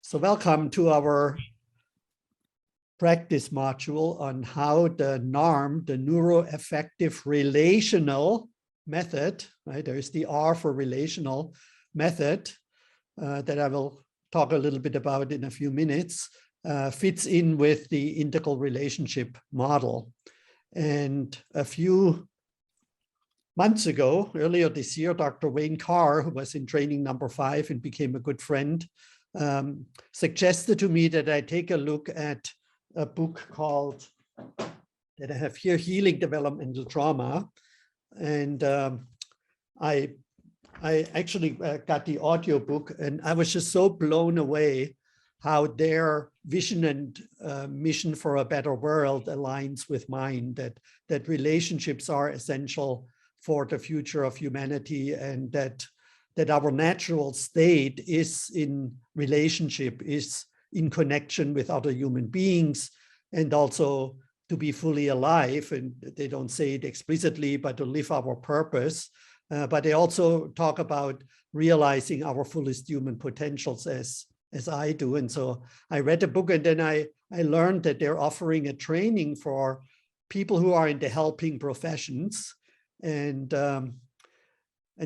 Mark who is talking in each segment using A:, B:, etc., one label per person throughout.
A: So welcome to our practice module on how the NARM, the neuroaffective relational method, right? There's the R for relational method that I will talk a little bit about in a few minutes, fits in with the integral relationship model. And a few months ago, earlier this year, Dr. Wayne Carr, who was in training number 5 and became a good friend, suggested to me that I take a look at a book called, that I have here, Healing Developmental Trauma. And I actually got the audio book, and I was just so blown away how their vision and mission for a better world aligns with mine, that relationships are essential for the future of humanity, and that our natural state is in relationship, is in connection with other human beings, and also to be fully alive. And they don't say it explicitly, but to live our purpose. But they also talk about realizing our fullest human potentials as I do. And so I read the book, and then I learned that they're offering a training for people who are in the helping professions. And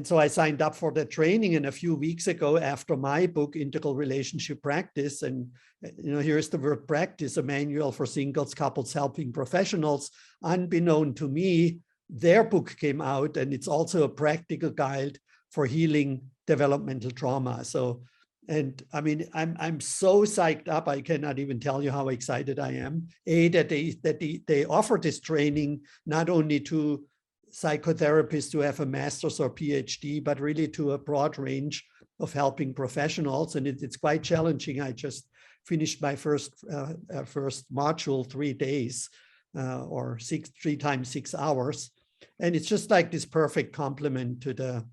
A: so I signed up for the training, and a few weeks ago, after my book, Integral Relationship Practice, and here's the word practice, a manual for singles, couples, helping professionals, unbeknown to me, their book came out, and it's also a practical guide for healing developmental trauma. So, and I mean, I'm so psyched up, I cannot even tell you how excited I am. That they offer this training not only to psychotherapists who have a master's or PhD, but really to a broad range of helping professionals. And it's quite challenging. I just finished my first module, 3 days, or 3 times 6 hours. And it's just like this perfect complement to the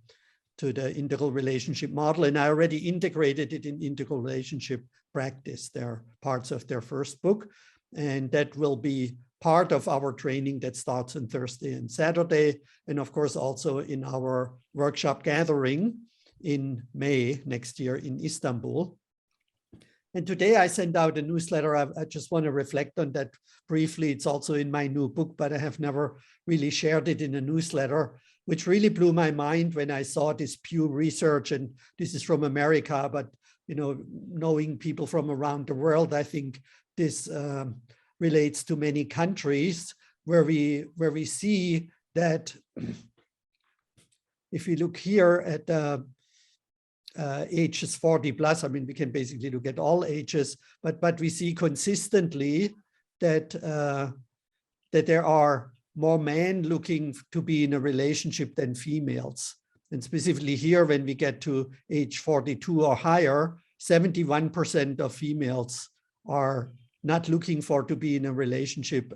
A: integral relationship model. And I already integrated it in integral relationship practice. They're parts of their first book, and that will be part of our training that starts on Thursday and Saturday, and of course also in our workshop gathering in May next year in Istanbul. And today I sent out a newsletter. I just want to reflect on that briefly. It's also in my new book, but I have never really shared it in a newsletter, which really blew my mind when I saw this Pew Research, and this is from America, but knowing people from around the world, I think this relates to many countries where we see that if you look here at ages 40 plus, I mean, we can basically look at all ages, but we see consistently that there are more men looking to be in a relationship than females. And specifically here, when we get to age 42 or higher, 71% of females are not looking for to be in a relationship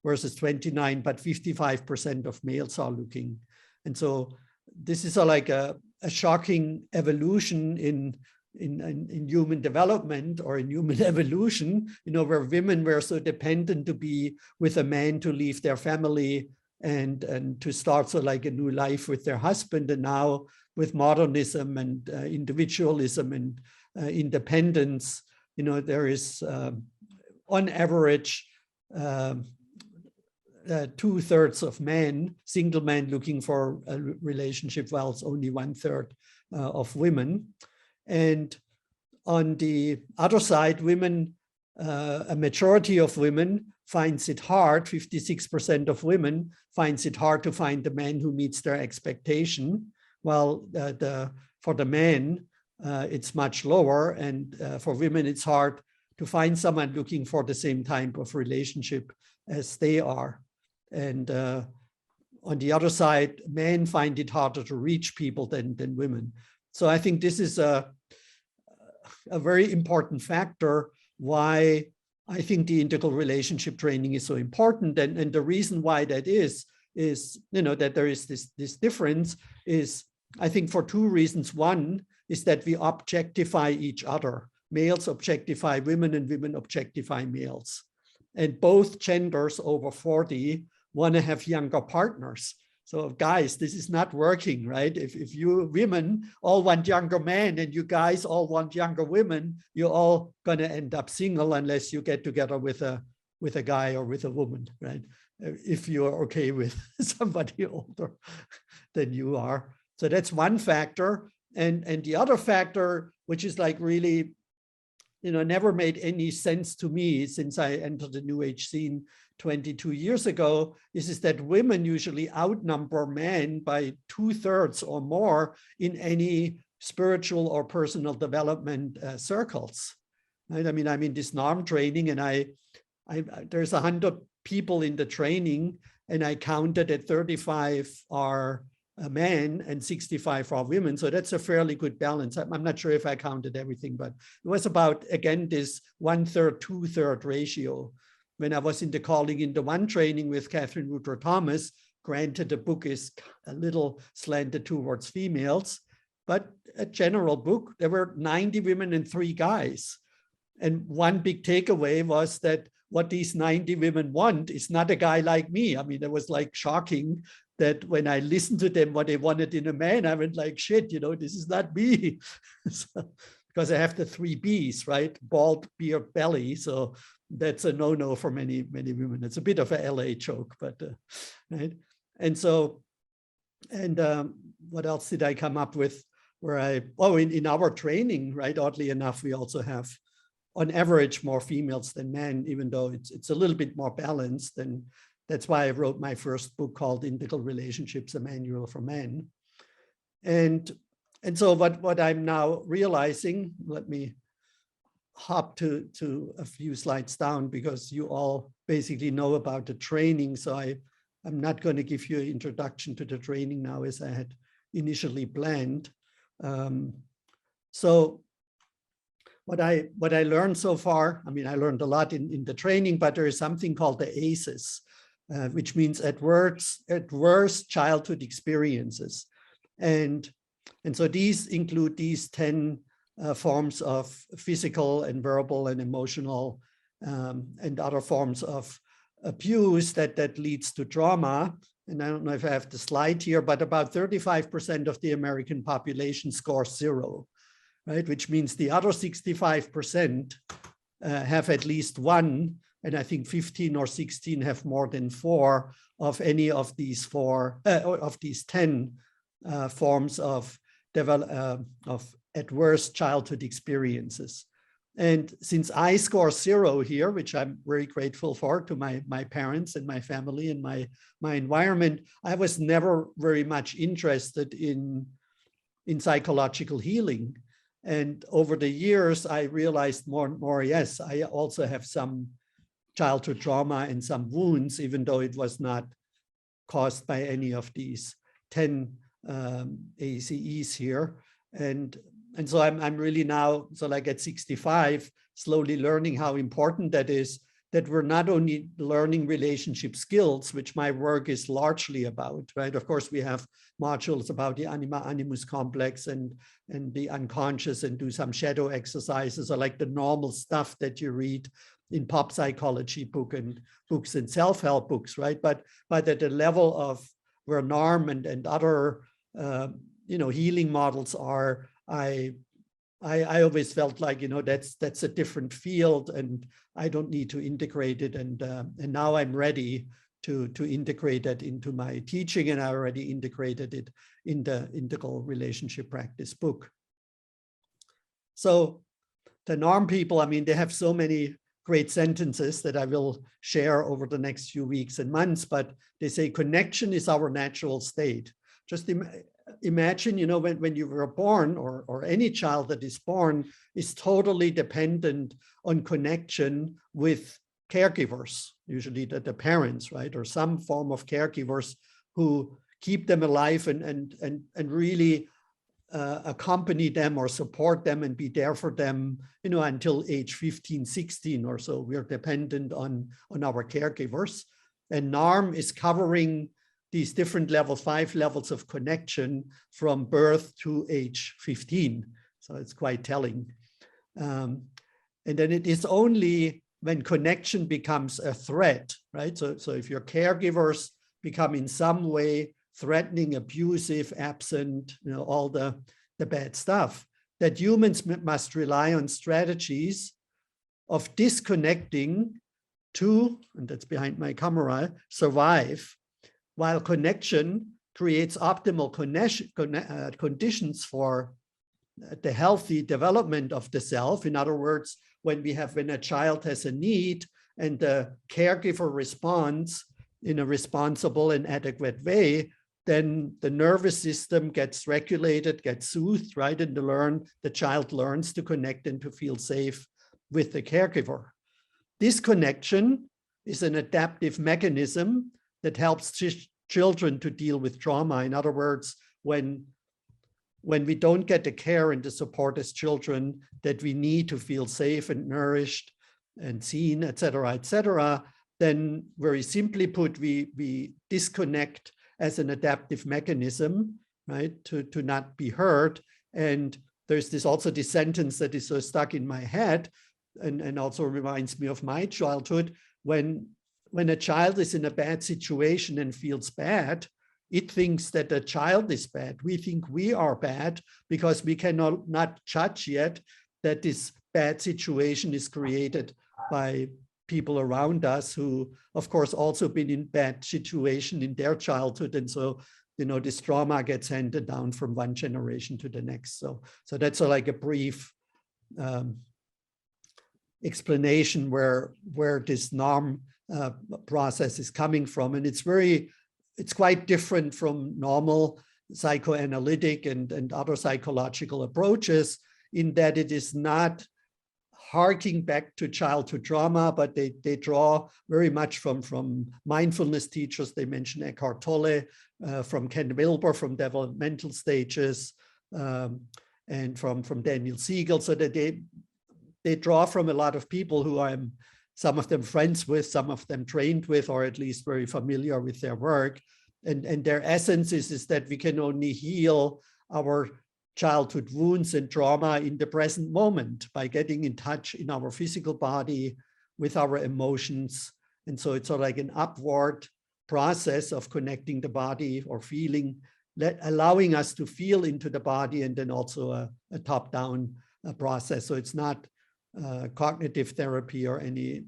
A: versus 29, but 55% of males are looking. And so this is like a shocking evolution in human development, or in human evolution, where women were so dependent to be with a man to leave their family and to start like a new life with their husband. And now with modernism and individualism and independence, there is on average, 2/3 of men, single men, looking for a relationship, while it's only 1/3 of women. And on the other side, women, a majority of women finds it hard, 56% of women finds it hard to find a man who meets their expectation, while for the men, it's much lower. And for women, it's hard to find someone looking for the same type of relationship as they are. And on the other side, men find it harder to reach people than women. So I think this is a very important factor why I think the integral relationship training is so important. And the reason why that is that there is this difference is, I think, for 2 reasons. One is that we objectify each other. Males objectify women and women objectify males. And both genders over 40 want to have younger partners. So guys, this is not working, right? If you women all want younger men and you guys all want younger women, you're all going to end up single unless you get together with a guy or with a woman, right? If you're okay with somebody older than you are. So that's one factor. And the other factor, which is like really, never made any sense to me since I entered the New Age scene 22 years ago, is that women usually outnumber men by 2/3 or more in any spiritual or personal development circles. Right? I mean, I'm in this NARM training, and there's 100 people in the training, and I counted that 35 are men and 65 are women. So that's a fairly good balance. I'm not sure if I counted everything, but it was about, again, this 1/3, 2/3 ratio. When I was in the Calling into One training with Catherine Woodrow Thomas, granted the book is a little slanted towards females, but a general book, there were 90 women and 3 guys. And one big takeaway was that what these 90 women want is not a guy like me. I mean, it was like shocking that when I listened to them, what they wanted in a man, I went like, shit, this is not me. So, because I have the 3 B's, right? Bald, beard, belly. So that's a no-no for many, many women. It's a bit of a LA joke, but right. And so, and what else did I come up with? In our training, right? Oddly enough, we also have, on average, more females than men, even though it's a little bit more balanced. And that's why I wrote my first book called Integral Relationships, a Manual for Men. And so what I'm now realizing, let me hop to a few slides down because you all basically know about the training. So I'm not going to give you an introduction to the training now as I had initially planned. So what I learned so far, I mean, I learned a lot in the training, but there is something called the ACEs, which means adverse childhood experiences. And so these include these 10 forms of physical and verbal and emotional and other forms of abuse that leads to trauma. And I don't know if I have the slide here, but about 35% of the American population scores 0, right? Which means the other 65% have at least one, and I think 15 or 16 have more than 4 of any of these 10 forms of adverse childhood experiences. And since I score 0 here, which I'm very grateful for to my parents and my family and my environment, I was never very much interested in psychological healing. And over the years, I realized more and more, yes, I also have some childhood trauma and some wounds, even though it was not caused by any of these 10 ACEs here. And so I'm really now, so like at 65, slowly learning how important that is, that we're not only learning relationship skills, which my work is largely about, right? Of course, we have modules about the anima-animus complex and the unconscious, and do some shadow exercises, or like the normal stuff that you read in pop psychology books and self-help books, right? But at the level of where NARM and other healing models are, I always felt like, that's a different field, and I don't need to integrate it. And now I'm ready to integrate that into my teaching, and I already integrated it in the Integral Relationship Practice book. So the NARM people, I mean, they have so many great sentences that I will share over the next few weeks and months, but they say connection is our natural state. Just imagine, when you were born, or any child that is born is totally dependent on connection with caregivers, usually the parents, right? Or some form of caregivers who keep them alive and really accompany them or support them and be there for them, until age 15, 16 or so. We're dependent on our caregivers. And NARM is covering these different 5 levels of connection from birth to age 15. So it's quite telling. And then it is only when connection becomes a threat, right? So if your caregivers become in some way threatening, abusive, absent, all the bad stuff, that humans must rely on strategies of disconnecting to, and that's behind my camera, survive, while connection creates optimal conditions for the healthy development of the self. In other words, when a child has a need and the caregiver responds in a responsible and adequate way, then the nervous system gets regulated, gets soothed, right? And the child learns to connect and to feel safe with the caregiver. This connection is an adaptive mechanism that helps children to deal with trauma. In other words, when we don't get the care and the support as children that we need to feel safe and nourished and seen, et cetera, then very simply put, we disconnect as an adaptive mechanism, right, to not be hurt. And there's this sentence that is so stuck in my head and also reminds me of my childhood. When a child is in a bad situation and feels bad, it thinks that the child is bad. We think we are bad because we cannot not judge yet that this bad situation is created by people around us who, of course, also been in bad situation in their childhood. And so, this trauma gets handed down from one generation to the next. So that's like a brief explanation where this NARM process is coming from. And it's quite different from normal psychoanalytic and other psychological approaches in that it is not harking back to childhood trauma, but they draw very much from mindfulness teachers. They mention Eckhart Tolle, from Ken Wilber, from developmental stages, and from Daniel Siegel, so that they draw from a lot of people who I'm some of them friends with, some of them trained with, or at least very familiar with their work. And their essence is that we can only heal our childhood wounds and trauma in the present moment by getting in touch in our physical body with our emotions. And so it's sort of like an upward process of connecting the body or feeling, allowing us to feel into the body, and then also a top-down process. So it's not cognitive therapy or any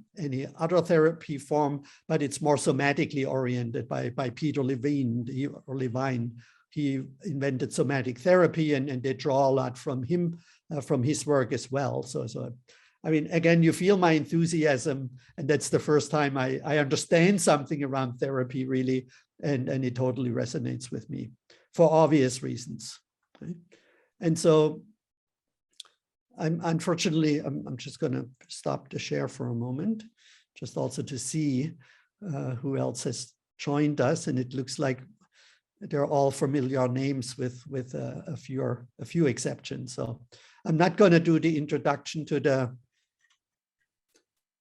A: other therapy form, but it's more somatically oriented by Peter Levine. He invented somatic therapy, and they draw a lot from him, from his work as well. So I mean, again, you feel my enthusiasm, and that's the first time I understand something around therapy really, and it totally resonates with me for obvious reasons. Okay? And so I'm just going to stop the share for a moment, just also to see who else has joined us, and it looks like they're all familiar names with a few exceptions. So I'm not going to do the introduction to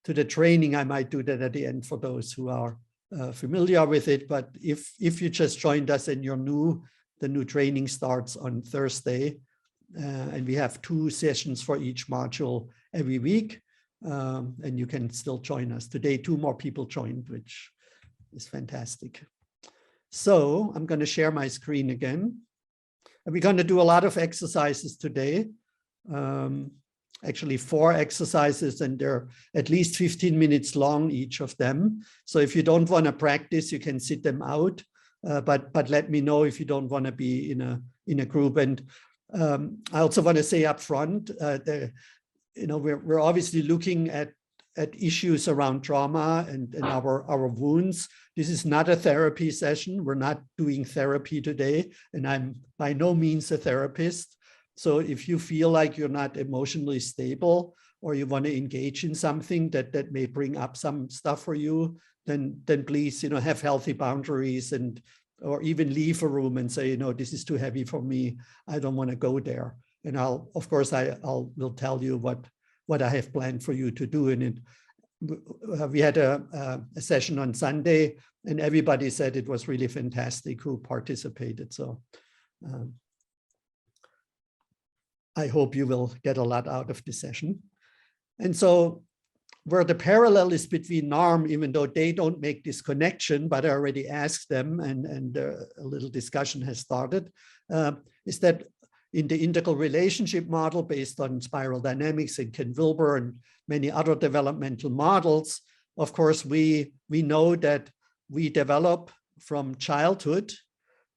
A: the training. I might do that at the end for those who are familiar with it. But if you just joined us and you're new, the new training starts on Thursday, and we have 2 sessions for each module every week, and you can still join us. Today, 2 more people joined, which is fantastic. So I'm going to share my screen again. And we're going to do a lot of exercises today. Actually 4 exercises, and they're at least 15 minutes long, each of them. So if you don't want to practice, you can sit them out, but let me know if you don't want to be in a group. And I also want to say up front, we're obviously looking at issues around trauma and our wounds. This is not a therapy session. We're not doing therapy today, and I'm by no means a therapist. So if you feel like you're not emotionally stable, or you want to engage in something that may bring up some stuff for you, then please, have healthy boundaries, or even leave a room and say, this is too heavy for me. I don't want to go there. And of course, will tell you what I have planned for you to do. And we had a session on Sunday, and everybody said it was really fantastic who participated. So I hope you will get a lot out of this session. And so where the parallel is between NARM, even though they don't make this connection, but I already asked them, and a little discussion has started, is that in the integral relationship model based on spiral dynamics and Ken Wilber and many other developmental models, of course, we know that we develop from childhood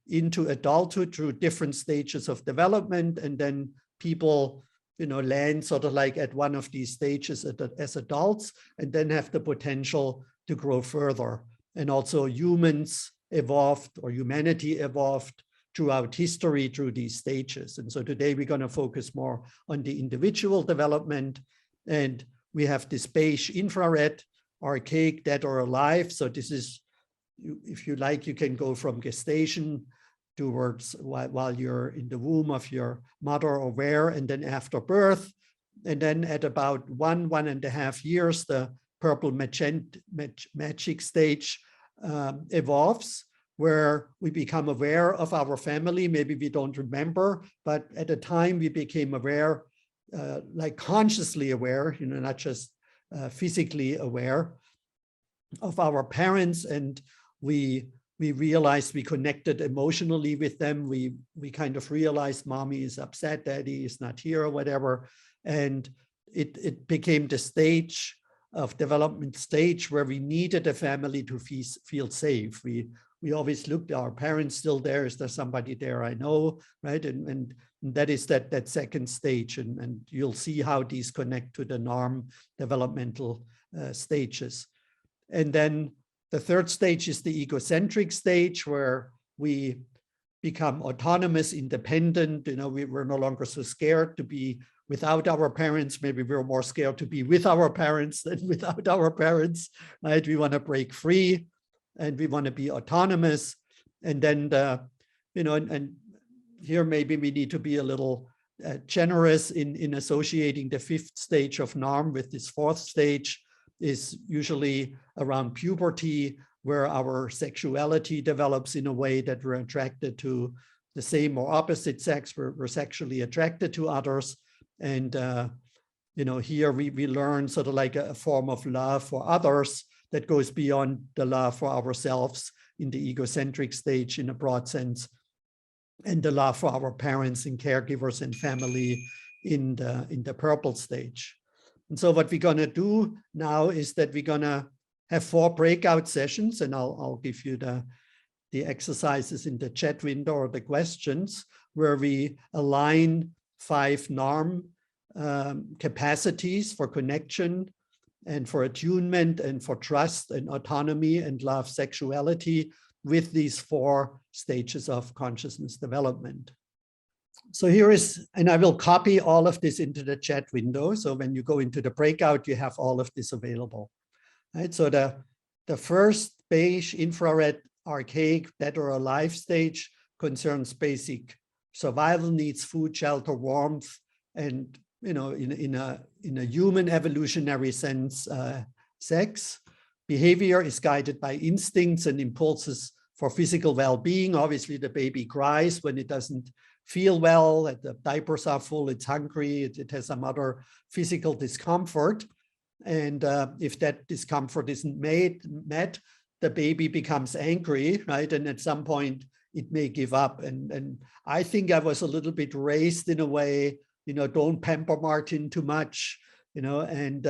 A: into adulthood through different stages of development, and then people land sort of like at one of these stages as adults, and then have the potential to grow further. And also humans evolved, or humanity evolved throughout history through these stages. And so today we're going to focus more on the individual development. And we have this beige infrared, archaic, dead or alive. So this is, if you like, you can go from gestation towards while you're in the womb of your mother or where, and then after birth. And then at about 1.5 years, the purple magic stage evolves, where we become aware of our family. Maybe we don't remember, but at the time we became aware, like consciously aware, not just physically aware of our parents. And we realized we connected emotionally with them. We kind of realized mommy is upset, daddy is not here, or whatever. And it became the stage of development stage where we needed a family to feel safe. We always looked, are our parents still there? Is there somebody there I know, right? And that is that second stage. And you'll see how these connect to the NARM developmental stages. And then the third stage is the egocentric stage, where we become autonomous, independent. We're no longer so scared to be without our parents. Maybe we're more scared to be with our parents than without our parents, right? We want to break free, and we want to be autonomous. And then, and here maybe we need to be a little generous in associating the fifth stage of NARM with this fourth stage, is usually around puberty, where our sexuality develops in a way that we're attracted to the same or opposite sex. We're sexually attracted to others. And, here we learn sort of like a form of love for others that goes beyond the love for ourselves in the egocentric stage in a broad sense, and the love for our parents and caregivers and family in the purple stage. And so what we're going to do now is that we're going to have 4 breakout sessions, and I'll give you the exercises in the chat window or the questions, where we align 5 NARM capacities for connection and for attunement and for trust and autonomy and love sexuality with these 4 stages of consciousness development. So here is, and I will copy all of this into the chat window. So when you go into the breakout, you have all of this available, right? So the first beige infrared archaic dead or alive stage concerns basic survival needs, food, shelter, warmth, and in a human evolutionary sense, sex. Behavior is guided by instincts and impulses for physical well-being. Obviously, the baby cries when it doesn't feel well, that the diapers are full, it's hungry, it has some other physical discomfort. And if that discomfort isn't met, the baby becomes angry, right? And at some point it may give up. And I think I was a little bit raised in a way, don't pamper Martin too much, and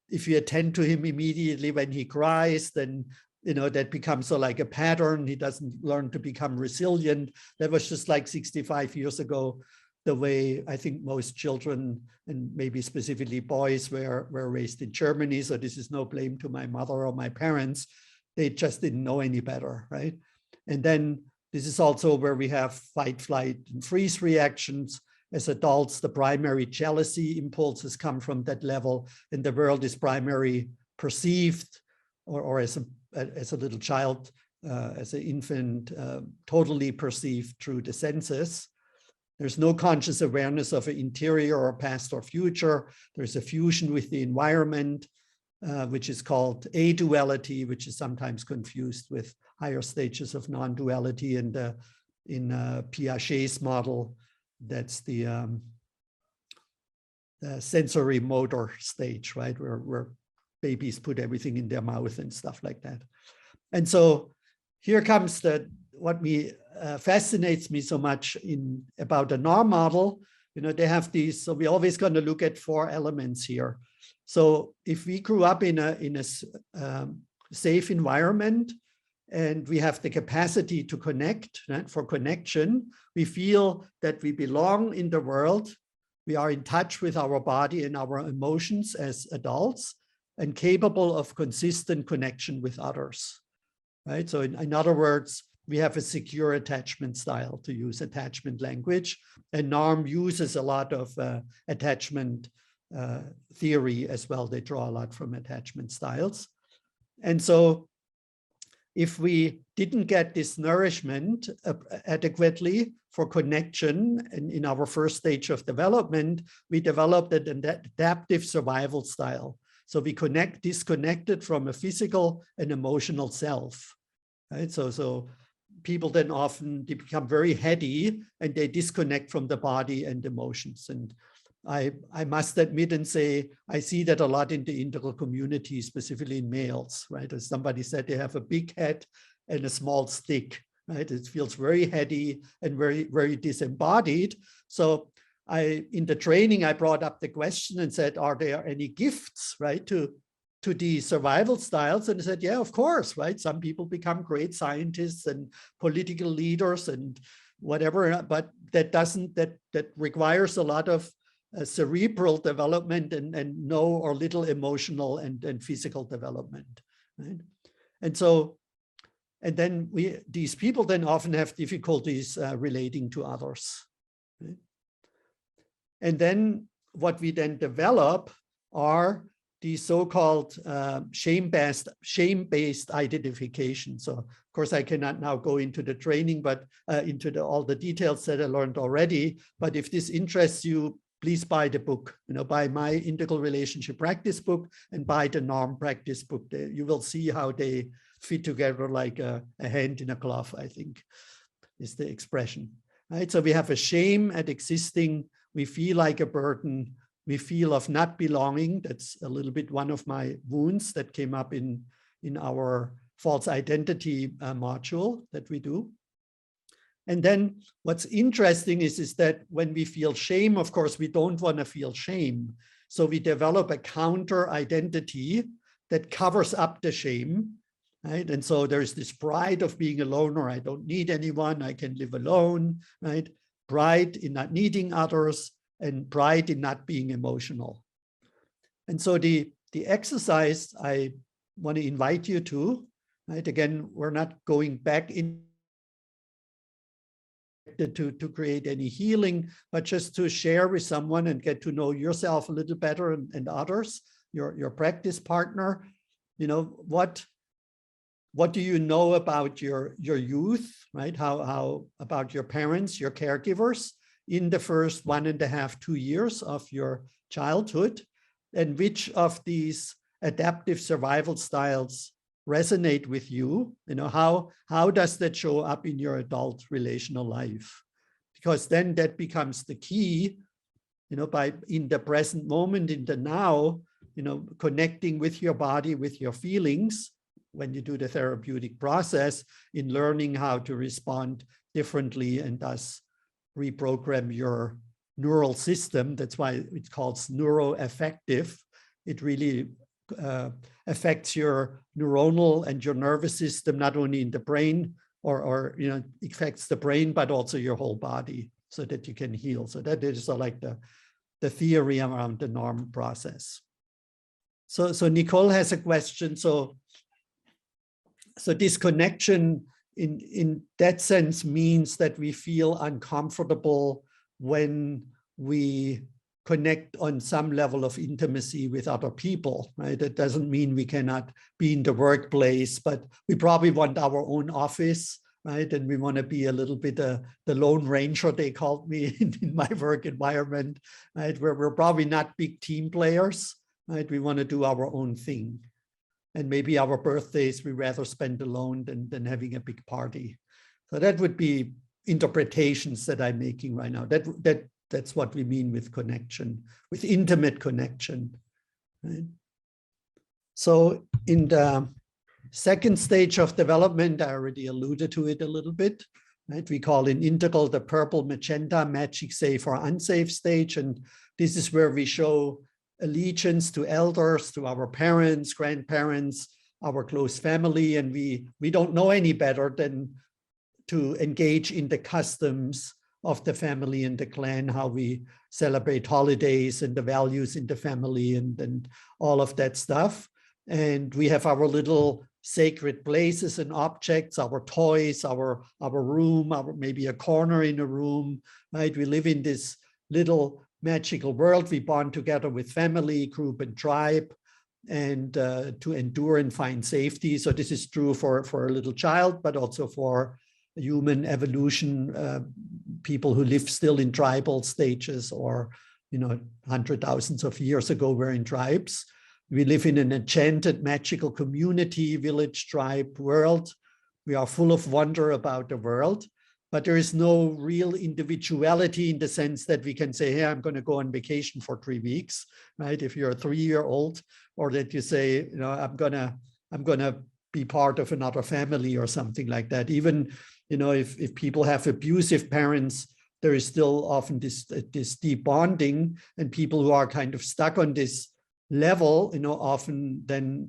A: if you attend to him immediately when he cries, then that becomes like a pattern. He doesn't learn to become resilient. That was just like 65 years ago, the way I think most children, and maybe specifically boys, were raised in Germany. So this is no blame to my mother or my parents. They just didn't know any better, right? And then this is also where we have fight, flight, and freeze reactions. As adults, the primary jealousy impulses come from that level, and the world is primarily perceived, or as a little child, as an infant, totally perceived through the senses. There's no conscious awareness of an interior or past or future. There's a fusion with the environment, which is called a-duality, which is sometimes confused with higher stages of non-duality. And in Piaget's model, that's the sensory motor stage, right? Where babies put everything in their mouth and stuff like that. And so here comes what fascinates me so much about the NARM model. They have these, so we're always going to look at 4 elements here. So if we grew up in a safe environment and we have the capacity to connect, right, for connection, we feel that we belong in the world. We are in touch with our body and our emotions as adults and capable of consistent connection with others, right? So in other words, we have a secure attachment style, to use attachment language, and NARM uses a lot of attachment theory as well. They draw a lot from attachment styles. And so if we didn't get this nourishment adequately for connection in our first stage of development, we developed an adaptive survival style. So we disconnected from a physical and emotional self, right? So people then often become very heady and they disconnect from the body and emotions. And I must admit and say, I see that a lot in the integral community, specifically in males, right? As somebody said, they have a big head and a small stick, right? It feels very heady and very, very disembodied. So in the training, I brought up the question and said, are there any gifts, right, to these survival styles? And I said, yeah, of course, right? Some people become great scientists and political leaders and whatever, but that requires a lot of cerebral development and no or little emotional and physical development, right? And then these people then often have difficulties relating to others, right? And then what we then develop are these so-called shame-based identification. So of course I cannot now go into the training, but into all the details that I learned already. But if this interests you, please buy the book, buy my Integral Relationship Practice book and buy the NARM practice book. You will see how they fit together like a hand in a glove, I think is the expression, right? So we have a shame at existing. We feel like a burden. We feel of not belonging. That's a little bit one of my wounds that came up in our false identity module that we do. And then what's interesting is that when we feel shame, of course, we don't want to feel shame. So we develop a counter identity that covers up the shame, right? And so there's this pride of being a loner. I don't need anyone. I can live alone, right? Pride in not needing others and pride in not being emotional. And so the exercise I want to invite you to, right? Again, we're not going back in to create any healing, but just to share with someone and get to know yourself a little better and others, your practice partner. What do you know about your youth, right? How about your parents, your caregivers in the first 1.5, 2 years of your childhood, and which of these adaptive survival styles resonate with you? How does that show up in your adult relational life? Because then that becomes the key, by in the present moment, in the now, connecting with your body, with your feelings, when you do the therapeutic process, in learning how to respond differently and thus reprogram your neural system. That's why it's called neuroaffective. It really affects your neuronal and your nervous system, not only in the brain or affects the brain, but also your whole body so that you can heal. So that is like the theory around the NARM process. So Nicole has a question. So disconnection in that sense means that we feel uncomfortable when we connect on some level of intimacy with other people, right? That doesn't mean we cannot be in the workplace, but we probably want our own office, right? And we want to be a little bit the Lone Ranger, they called me in my work environment, right? Where we're probably not big team players, right? We want to do our own thing. And maybe our birthdays, we rather spend alone than having a big party. So that would be interpretations that I'm making right now. That's what we mean with connection, with intimate connection, right? So in the second stage of development, I already alluded to it a little bit, right? We call in integral the purple, magenta, magic, safe or unsafe stage. And this is where we show allegiance to elders, to our parents, grandparents, our close family. And we don't know any better than to engage in the customs of the family and the clan, how we celebrate holidays and the values in the family and all of that stuff. And we have our little sacred places and objects, our toys, our room, maybe a corner in a room, right? We live in this little magical world. We bond together with family, group, and tribe, and to endure and find safety. So this is true for a little child, but also for human evolution, people who live still in tribal stages, or, you know, hundreds of thousands of years ago were in tribes. We live in an enchanted, magical community, village, tribe world. We are full of wonder about the world, but there is no real individuality in the sense that we can say, hey, I'm going to go on vacation for 3 weeks, right? If you're a 3-year-old, or that you say, you know, I'm gonna be part of another family or something like that. Even, you know, if people have abusive parents, there is still often this deep bonding, and people who are kind of stuck on this level, you know, often then,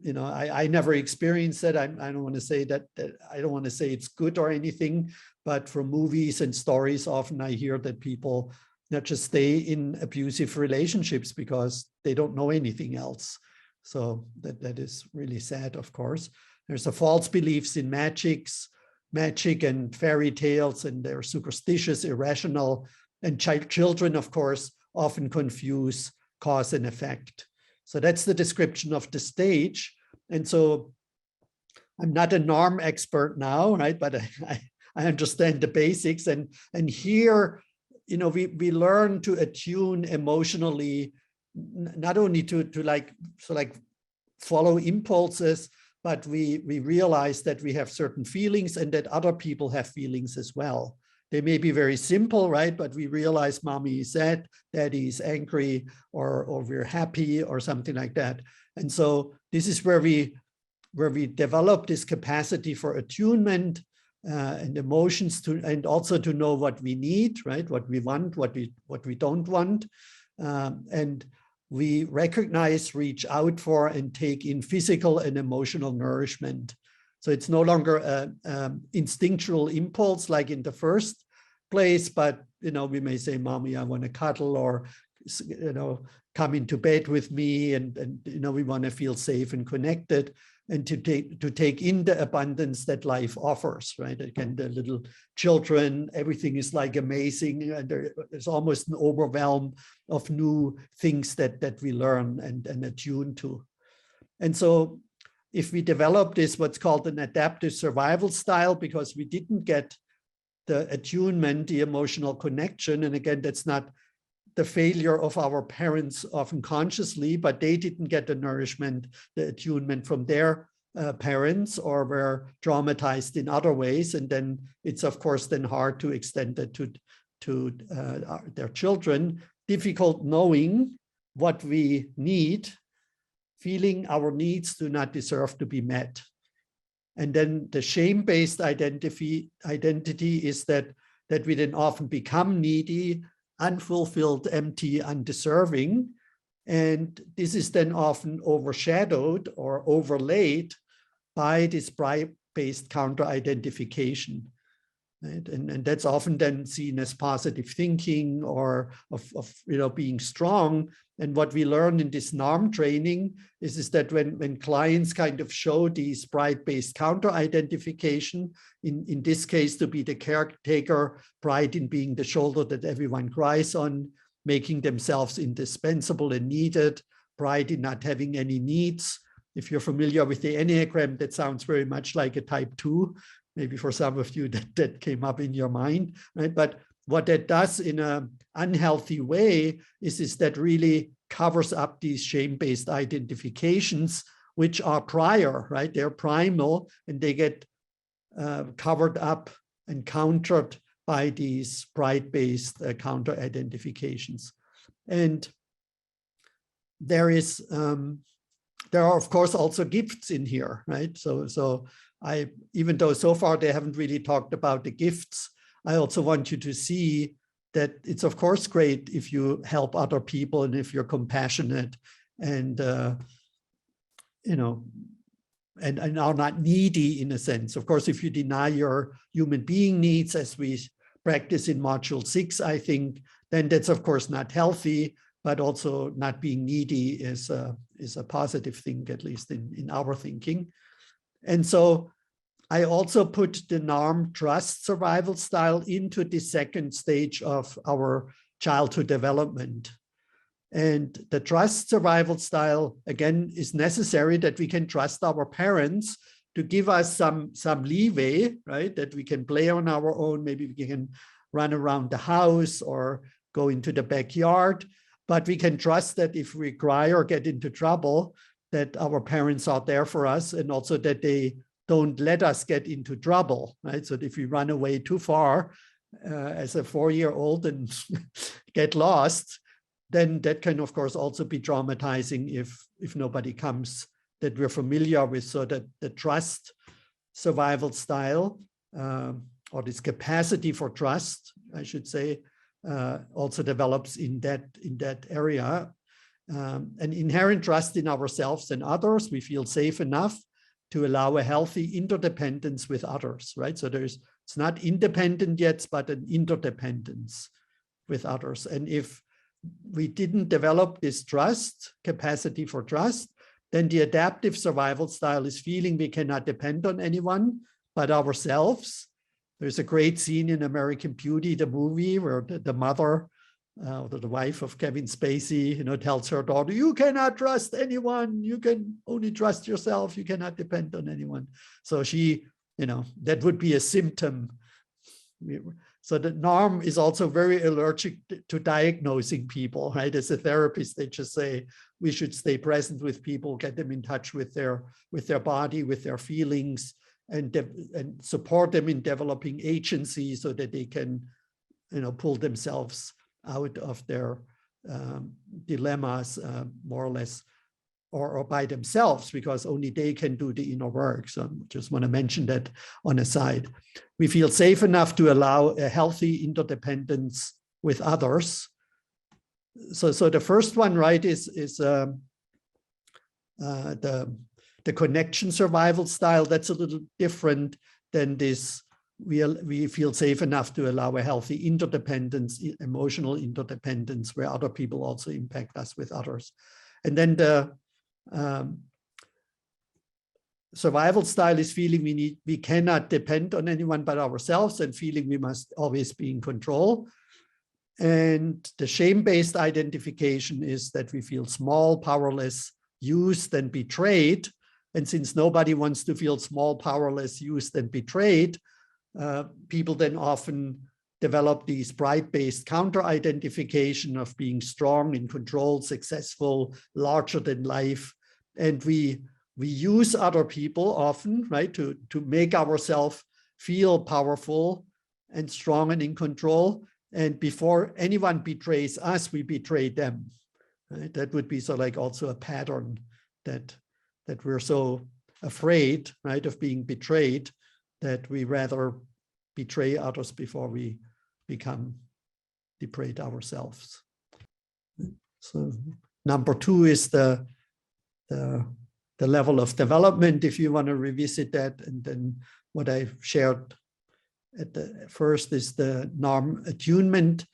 A: you know, I never experienced that. I don't want to say that I don't want to say it's good or anything, but from movies and stories, often I hear that people not just stay in abusive relationships because they don't know anything else. So that is really sad, of course. There's a false beliefs in magic and fairy tales, and they're superstitious, irrational, and children, of course, often confuse cause and effect. So that's the description of the stage. And so I'm not a NARM expert now, right? But I understand the basics. And here, you know, we learn to attune emotionally, not only to follow impulses, but we realize that we have certain feelings and that other people have feelings as well. They may be very simple, right? But we realize mommy is sad, daddy is angry, or we're happy or something like that. And so this is where we develop this capacity for attunement and emotions and also to know what we need, right? What we want, what we don't want. And we recognize, reach out for, and take in physical and emotional nourishment. So it's no longer an instinctual impulse like in the first place, but, you know, we may say, mommy, I want to cuddle, or, you know, come into bed with me, and you know, we want to feel safe and connected, and to take in the abundance that life offers, right? Again, the little children, everything is like amazing, and there's almost an overwhelm of new things that we learn and attune to. And so if we develop this, what's called an adaptive survival style, because we didn't get the attunement, the emotional connection, and again, that's not the failure of our parents often consciously, but they didn't get the nourishment, the attunement from their parents, or were traumatized in other ways. And then it's, of course, then hard to extend that to their children. Difficult knowing what we need, feeling our needs do not deserve to be met. And then the shame-based identity is that we then often become needy, unfulfilled, empty, undeserving. And this is then often overshadowed or overlaid by this pride-based counter-identification. Right? And that's often then seen as positive thinking or of you know, being strong. And what we learn in this NARM training is that when clients kind of show these pride-based counter-identification, in this case to be the caretaker, pride in being the shoulder that everyone cries on, making themselves indispensable and needed, pride in not having any needs. If you're familiar with the Enneagram, that sounds very much like a type 2. Maybe for some of you that came up in your mind, right? But what that does in an unhealthy way is that really covers up these shame-based identifications, which are prior, right? They're primal, and they get covered up and countered by these pride-based counter-identifications. And there is there are, of course, also gifts in here, right? So even though so far they haven't really talked about the gifts, I also want you to see that it's, of course, great if you help other people and if you're compassionate and, you know, and are not needy in a sense. Of course, if you deny your human being needs, as we practice in module 6, I think, then that's, of course, not healthy, but also not being needy is a positive thing, at least in our thinking. And so I also put the NARM trust survival style into the second stage of our childhood development. And the trust survival style, again, is necessary that we can trust our parents to give us some leeway, right? That we can play on our own. Maybe we can run around the house or go into the backyard. But we can trust that if we cry or get into trouble, that our parents are there for us, and also that they don't let us get into trouble, right? So if we run away too far as a 4-year-old and get lost, then that can, of course, also be traumatizing if nobody comes that we're familiar with. So that the trust survival style, or this capacity for trust, I should say, also develops in that area. An inherent trust in ourselves and others. We feel safe enough to allow a healthy interdependence with others, right? So it's not independent yet, but an interdependence with others. And if we didn't develop this trust, capacity for trust, then the adaptive survival style is feeling we cannot depend on anyone but ourselves. There's a great scene in American Beauty, the movie, where the mother, the wife of Kevin Spacey, tells her daughter, "You cannot trust anyone. You can only trust yourself. You cannot depend on anyone." So she, that would be a symptom. So the NARM is also very allergic to diagnosing people, right? As a therapist, they just say we should stay present with people, get them in touch with their body, with their feelings, and support them in developing agency so that they can, pull themselves out of their dilemmas more or less, or by themselves, because only they can do the inner work. So I just want to mention that on a side. We feel safe enough to allow a healthy interdependence with others. So the first one, right, is the connection survival style. That's a little different than this. We feel safe enough to allow a healthy interdependence, emotional interdependence, where other people also impact us with others. And then the survival style is feeling we cannot depend on anyone but ourselves, and feeling we must always be in control. And the shame-based identification is that we feel small, powerless, used, and betrayed. And since nobody wants to feel small, powerless, used, and betrayed, people then often develop these pride-based counter-identification of being strong, in control, successful, larger than life. And we use other people often, right, to make ourselves feel powerful and strong and in control. And before anyone betrays us, we betray them. Right? That would be also a pattern that we're so afraid, right, of being betrayed, that we rather betray others before we become betrayed ourselves. So number 2 is the level of development, if you want to revisit that. And then what I shared at the first is the NARM attunement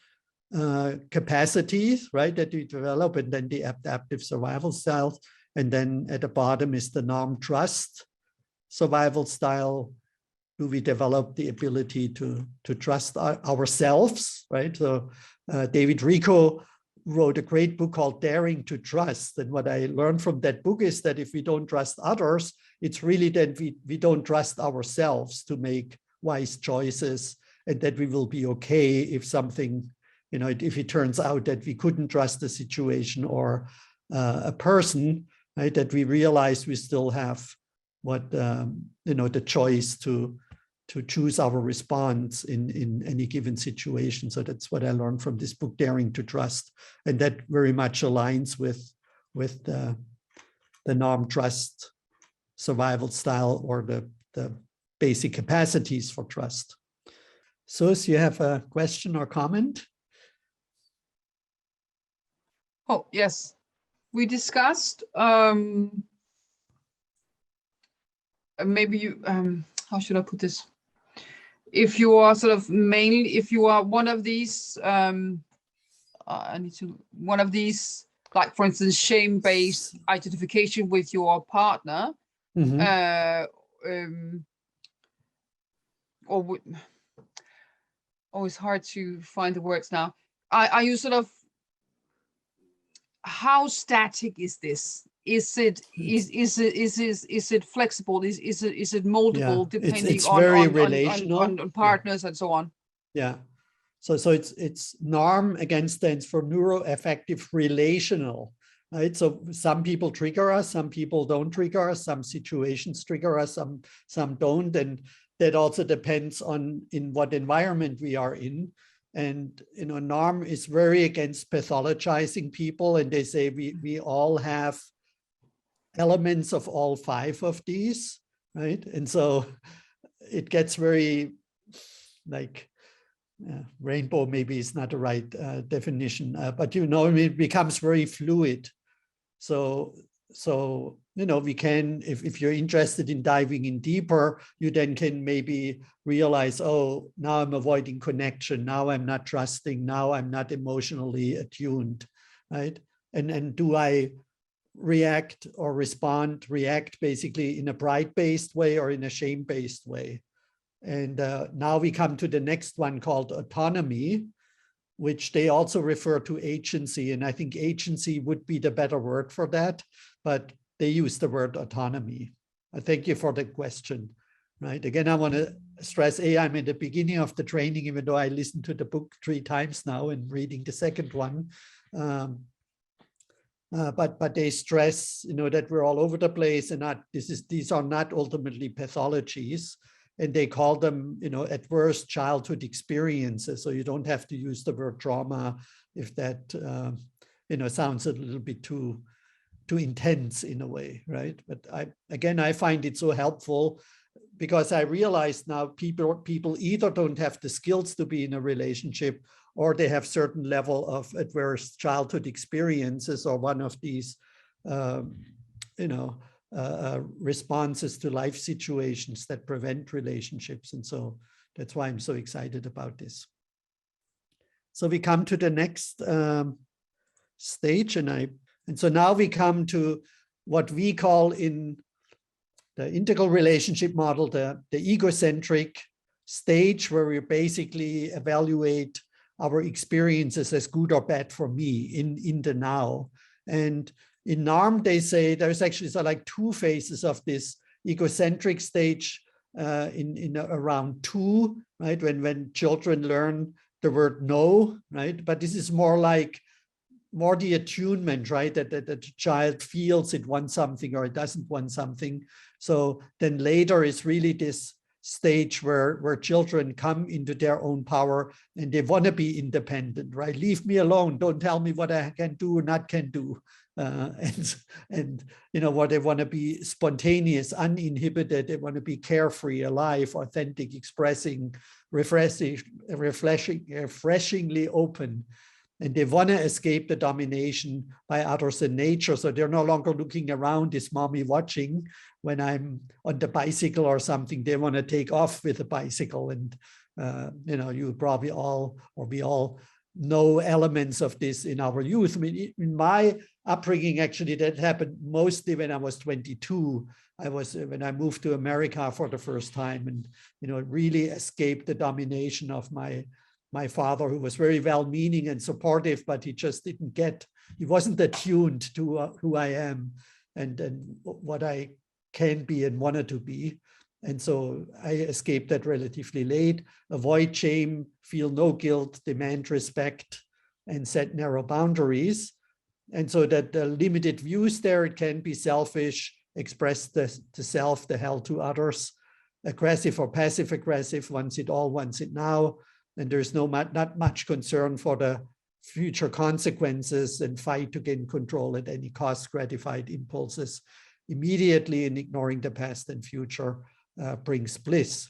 A: capacities, right, that we develop, and then the adaptive survival styles. And then at the bottom is the NARM trust survival style. Do we develop the ability to trust ourselves, right? So David Rico wrote a great book called Daring to Trust. And what I learned from that book is that if we don't trust others, it's really that we don't trust ourselves to make wise choices, and that we will be okay if something, if it turns out that we couldn't trust the situation or a person, right, that we realize we still have the choice to choose our response in any given situation. So that's what I learned from this book, Daring to Trust. And that very much aligns with the NARM trust survival style, or the basic capacities for trust. Sus, you have a question or comment?
B: Oh, yes. We discussed, maybe you, how should I put this? If you are sort of mainly, if you are one of these, one of these, like for instance, shame-based identification with your partner, it's hard to find the words now. Are you sort of, how static is this? Is it flexible? Is it moldable, depending
A: it's very relational
B: on partners and so on?
A: Yeah. So it's NARM, again, stands for neuroaffective relational, right? So some people trigger us, some people don't trigger us, some situations trigger us, some don't, and that also depends on in what environment we are in. And NARM is very against pathologizing people, and they say we all have elements of all 5 of these, right? And so it gets very like rainbow maybe is not the right definition, but it becomes very fluid. So we can, if you're interested in diving in deeper, you then can maybe realize, oh, now I'm avoiding connection, now I'm not trusting, now I'm not emotionally attuned, right? And do I react or react basically in a pride-based way or in a shame-based way? And now we come to the next one called autonomy, which they also refer to agency. And I think agency would be the better word for that, but they use the word autonomy. I thank you for the question, right? Again, I want to stress, I'm in the beginning of the training, even though I listened to the book 3 times now and reading the second one. But they stress, that we're all over the place, and these are not ultimately pathologies. And they call them, adverse childhood experiences. So you don't have to use the word trauma if that, sounds a little bit too intense in a way, right? But I find it so helpful because I realize now people either don't have the skills to be in a relationship, or they have certain level of adverse childhood experiences, or one of these, responses to life situations that prevent relationships. And so that's why I'm so excited about this. So we come to the next stage, and so now we come to what we call in the integral relationship model, the egocentric stage, where we basically evaluate our experiences as good or bad for me in the now. And in NARM, they say there's actually like 2 phases of this egocentric stage in around 2, right? When children learn the word no, right? But this is more the attunement, right? That the child feels it wants something or it doesn't want something. So then later is really this stage where children come into their own power and they want to be independent, right? Leave me alone. Don't tell me what I can do or not can do. And what they want to be spontaneous, uninhibited. They want to be carefree, alive, authentic, expressing, refreshingly open. And they want to escape the domination by others in nature. So they're no longer looking around, is mommy watching when I'm on the bicycle or something? They want to take off with a bicycle. And, you probably all, or we all know elements of this in our youth. I mean, in my upbringing, actually, that happened mostly when I was 22. When I moved to America for the first time, and, really escaped the domination of my father, who was very well-meaning and supportive, but he just he wasn't attuned to who I am and what I can be and wanted to be. And so I escaped that relatively late. Avoid shame, feel no guilt, demand respect, and set narrow boundaries. And so that the limited views there, it can be selfish, express the self, the hell to others, aggressive or passive aggressive, wants it all, wants it now. And there's not much concern for the future consequences and fight to gain control at any cost, gratified impulses immediately, and ignoring the past and future brings bliss.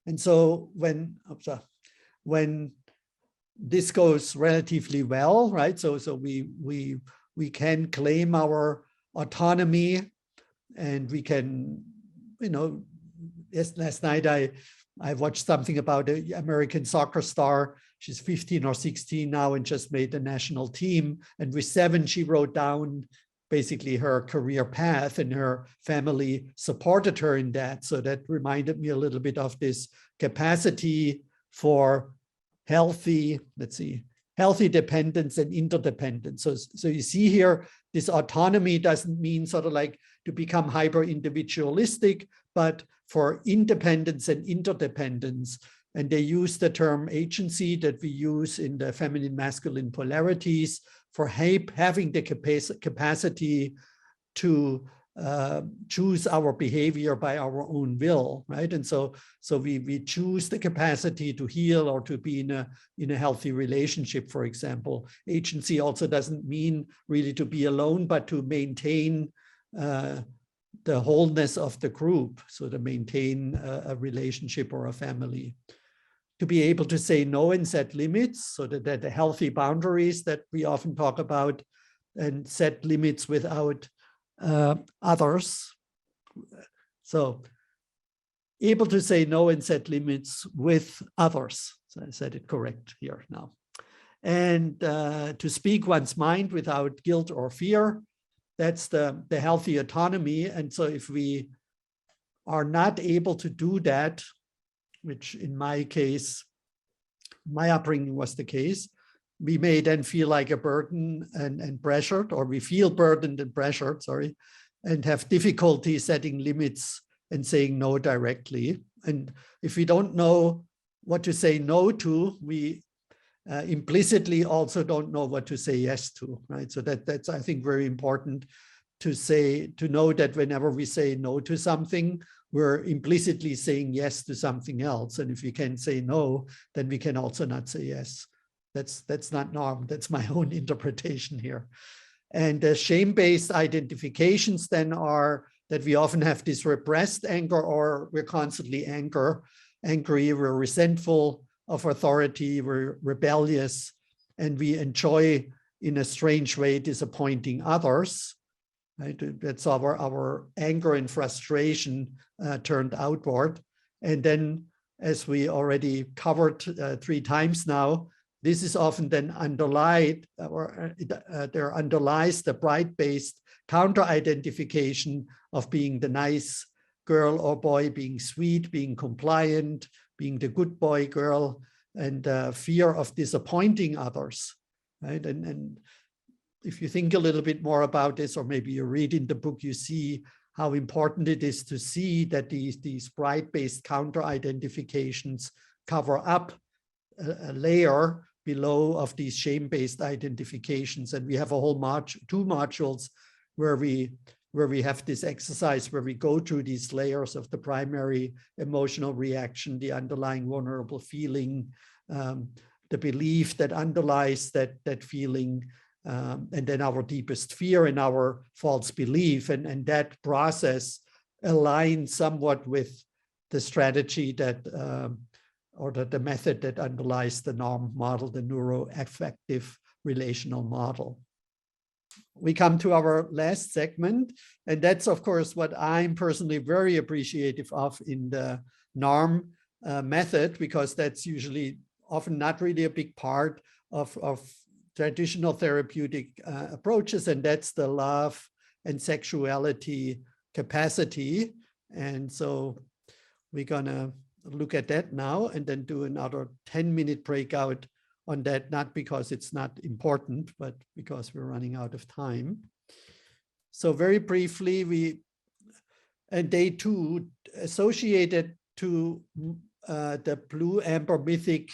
A: And so when this goes relatively well, right? So we can claim our autonomy, and we can, last night I watched something about an American soccer star. She's 15 or 16 now and just made the national team. And with 7, she wrote down basically her career path, and her family supported her in that. So that reminded me a little bit of this capacity for healthy dependence and interdependence. So you see here, this autonomy doesn't mean sort of like to become hyper individualistic, but for independence and interdependence. And they use the term agency that we use in the feminine masculine polarities for having the capacity to choose our behavior by our own will, right? And so we choose the capacity to heal or to be in a healthy relationship, for example. Agency also doesn't mean really to be alone, but to maintain the wholeness of the group, so to maintain a relationship or a family. To be able to say no and set limits, so that the healthy boundaries that we often talk about, and set limits without others. So able to say no and set limits with others. So I said it correct here now. And to speak one's mind without guilt or fear. That's the healthy autonomy. And so if we are not able to do that, which in my case, my upbringing was the case, we may then feel like a burden and pressured, or we feel burdened and pressured, and have difficulty setting limits and saying no directly. And if we don't know what to say no to, we implicitly also don't know what to say yes to, right? So that's, I think, very important to know that whenever we say no to something, we're implicitly saying yes to something else. And if we can say no, then we can also not say yes. That's not NARM, that's my own interpretation here. And the shame-based identifications then are that we often have this repressed anger, or we're constantly angry, we're resentful of authority, we're rebellious, and we enjoy, in a strange way, disappointing others. Right? That's our anger and frustration turned outward. And then, as we already covered 3 times now, this is often then underlined, or there underlies the pride-based counter-identification of being the nice girl or boy, being sweet, being compliant, being the good boy, girl, and fear of disappointing others, right? And if you think a little bit more about this, or maybe you read in the book, you see how important it is to see that these pride-based counter-identifications cover up a layer below of these shame-based identifications. And we have a whole 2 modules where we have this exercise where we go through these layers of the primary emotional reaction, the underlying vulnerable feeling, the belief that underlies that feeling, and then our deepest fear and our false belief. And that process aligns somewhat with the strategy that, or the method that underlies the NARM model, the neuroaffective relational model. We come to our last segment, and that's, of course, what I'm personally very appreciative of in the NARM method, because that's usually often not really a big part of traditional therapeutic approaches, and that's the love and sexuality capacity. And so we're gonna look at that now and then do another 10-minute breakout on that, not because it's not important, but because we're running out of time. So very briefly, day 2 associated to the blue amber mythic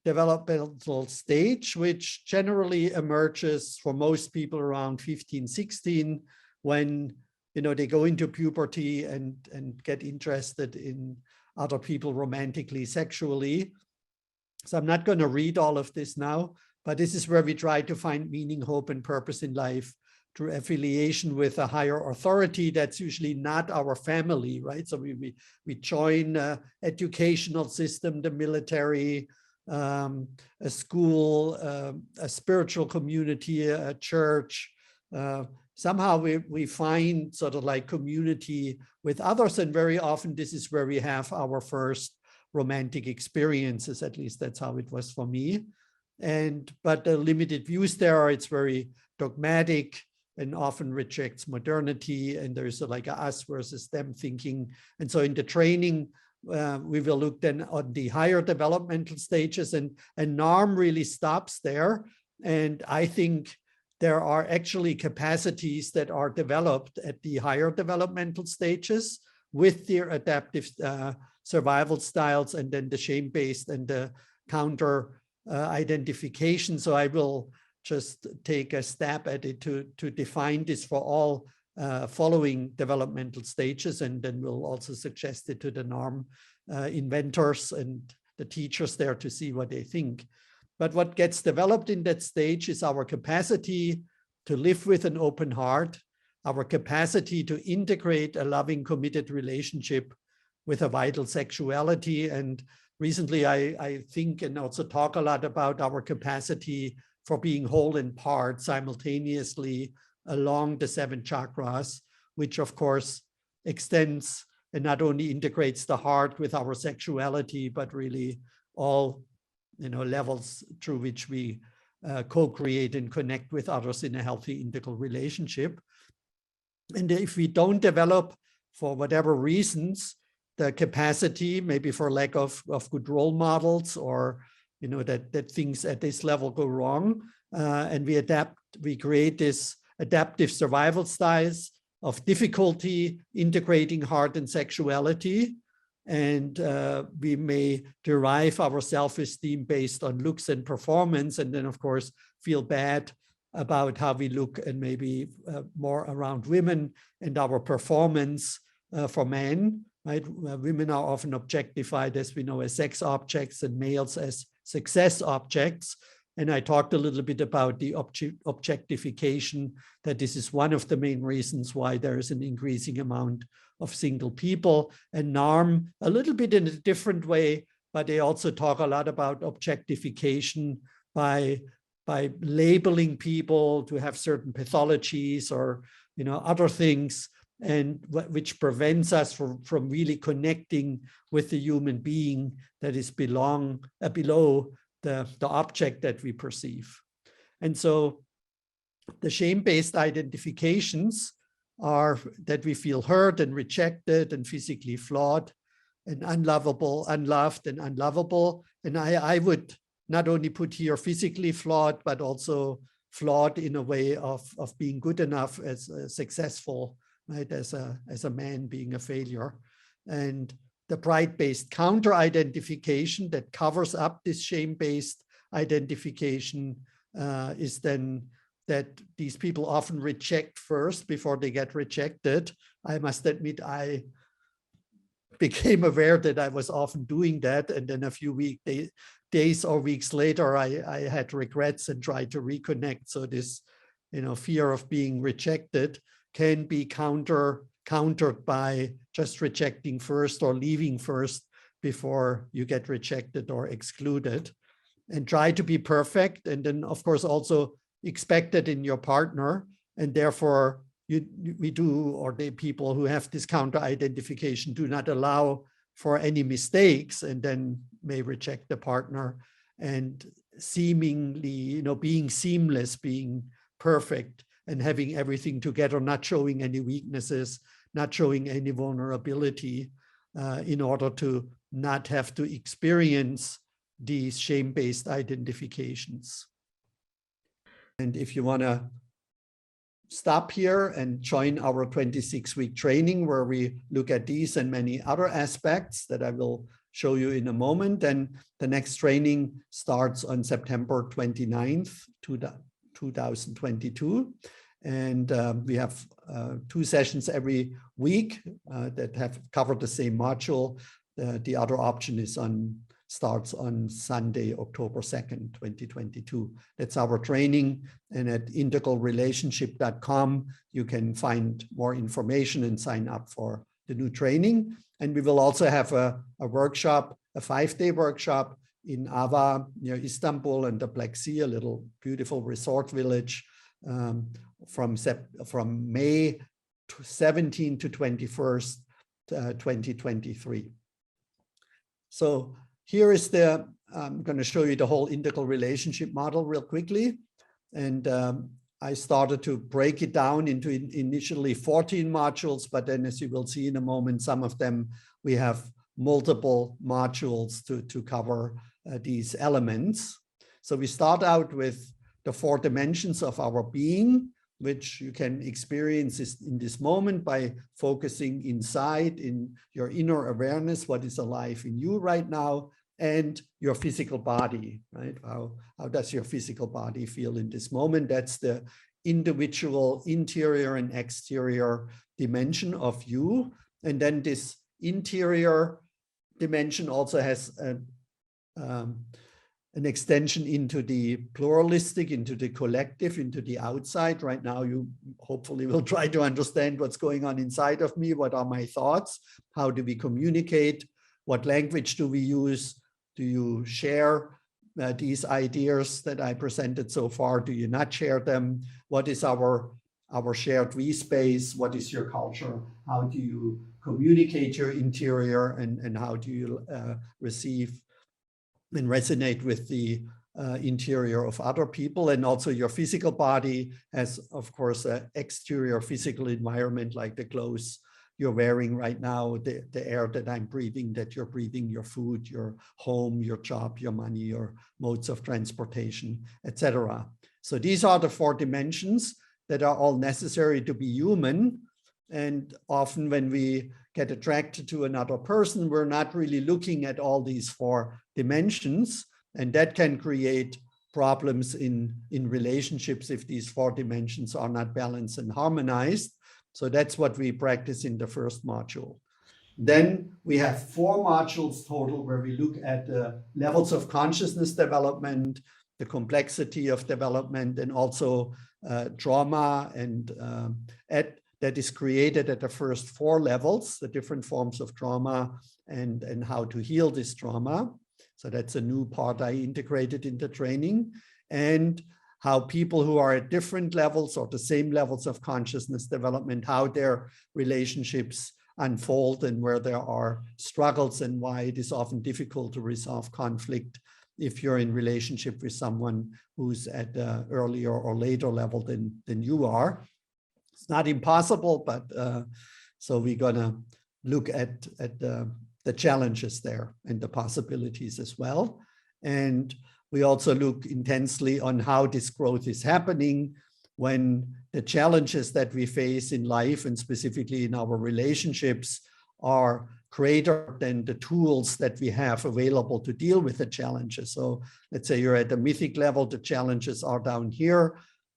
A: developmental stage, which generally emerges for most people around 15, 16, when they go into puberty and get interested in other people romantically, sexually. So I'm not going to read all of this now, but this is where we try to find meaning, hope, and purpose in life through affiliation with a higher authority that's usually not our family, right? So we join educational system, the military, a school, a spiritual community, a church. Somehow we find sort of like community with others, and very often this is where we have our first romantic experiences. At least that's how it was for me. But the limited views there, it's very dogmatic and often rejects modernity, and there's like a us versus them thinking. And so in the training, we will look then on the higher developmental stages, and NARM really stops there. And I think there are actually capacities that are developed at the higher developmental stages with their adaptive survival styles, and then the shame-based and the counter identification. So I will just take a stab at it to define this for all following developmental stages, and then we'll also suggest it to the NARM inventors and the teachers there to see what they think. But what gets developed in that stage is our capacity to live with an open heart, our capacity to integrate a loving, committed relationship with a vital sexuality. And recently I think and also talk a lot about our capacity for being whole in part simultaneously along the 7 chakras, which of course extends and not only integrates the heart with our sexuality, but really all levels through which we co-create and connect with others in a healthy integral relationship. And if we don't develop, for whatever reasons, the capacity, maybe for lack of good role models, or that things at this level go wrong, and we create this adaptive survival styles of difficulty integrating heart and sexuality, and we may derive our self-esteem based on looks and performance, and then of course feel bad about how we look, and maybe more around women and our performance for men, right? Women are often objectified, as we know, as sex objects, and males as success objects. And I talked a little bit about the objectification, that this is one of the main reasons why there is an increasing amount of single people. And NARM, a little bit in a different way, but they also talk a lot about objectification by labeling people to have certain pathologies or other things, and which prevents us from really connecting with the human being that is below the object that we perceive. And so the shame-based identifications are that we feel hurt and rejected and physically flawed and unlovable, unloved and unlovable. And I would not only put here physically flawed, but also flawed in a way of being good enough as successful, right? As a man being a failure. And the pride-based counter-identification that covers up this shame-based identification is then that these people often reject first before they get rejected. I must admit, I became aware that I was often doing that, and then a few days or weeks later, I had regrets and tried to reconnect. So this, fear of being rejected can be countered by just rejecting first or leaving first before you get rejected or excluded, and try to be perfect. And then of course also expect it in your partner. And therefore the people who have this counter identification do not allow for any mistakes, and then may reject the partner, and seemingly, being seamless, being perfect, and having everything together, not showing any weaknesses, not showing any vulnerability, in order to not have to experience these shame-based identifications. And if you want to stop here and join our 26-week training, where we look at these and many other aspects that I will show you in a moment, then the next training starts on September 29th, 2022. And we have 2 sessions every week that have covered the same module. The other option is on starts on Sunday, October 2nd, 2022. That's our training. And at integralrelationship.com, you can find more information and sign up for the new training. And we will also have a workshop, a 5-day workshop in Ava near Istanbul and the Black Sea, a little beautiful resort village, from May 17 to 21st, 2023. So here is I'm going to show you the whole integral relationship model real quickly. And I started to break it down into initially 14 modules, but then as you will see in a moment, some of them we have multiple modules to cover these elements. So we start out with the 4 dimensions of our being, which you can experience in this moment by focusing inside in your inner awareness, what is alive in you right now, and your physical body, right? How does your physical body feel in this moment? That's the individual interior and exterior dimension of you. And then this interior dimension also has an extension into the pluralistic, into the collective, into the outside. Right now, you hopefully will try to understand what's going on inside of me. What are my thoughts? How do we communicate? What language do we use? Do you share these ideas that I presented so far? Do you not share them? What is our shared we space? What is your culture? How do you communicate your interior, and how do you receive and resonate with the interior of other people? And also your physical body has, of course, an exterior physical environment, like the clothes you're wearing right now, the air that I'm breathing, that you're breathing, your food, your home, your job, your money, your modes of transportation, etc. So these are the 4 dimensions that are all necessary to be human. And often when we get attracted to another person, we're not really looking at all these 4 dimensions, and that can create problems in relationships if these 4 dimensions are not balanced and harmonized. So that's what we practice in the first module. Then we have 4 modules total where we look at the levels of consciousness development, the complexity of development, and also trauma and that is created at the first 4 levels, the different forms of trauma and how to heal this trauma. So that's a new part I integrated into training. And how people who are at different levels or the same levels of consciousness development, how their relationships unfold and where there are struggles and why it is often difficult to resolve conflict if you're in relationship with someone who's at an earlier or later level than you are. It's not impossible, but so we're gonna look at the challenges there and the possibilities as well. And we also look intensely on how this growth is happening when the challenges that we face in life and specifically in our relationships are greater than the tools that we have available to deal with the challenges. So let's say you're at a mythic level, the challenges are down here,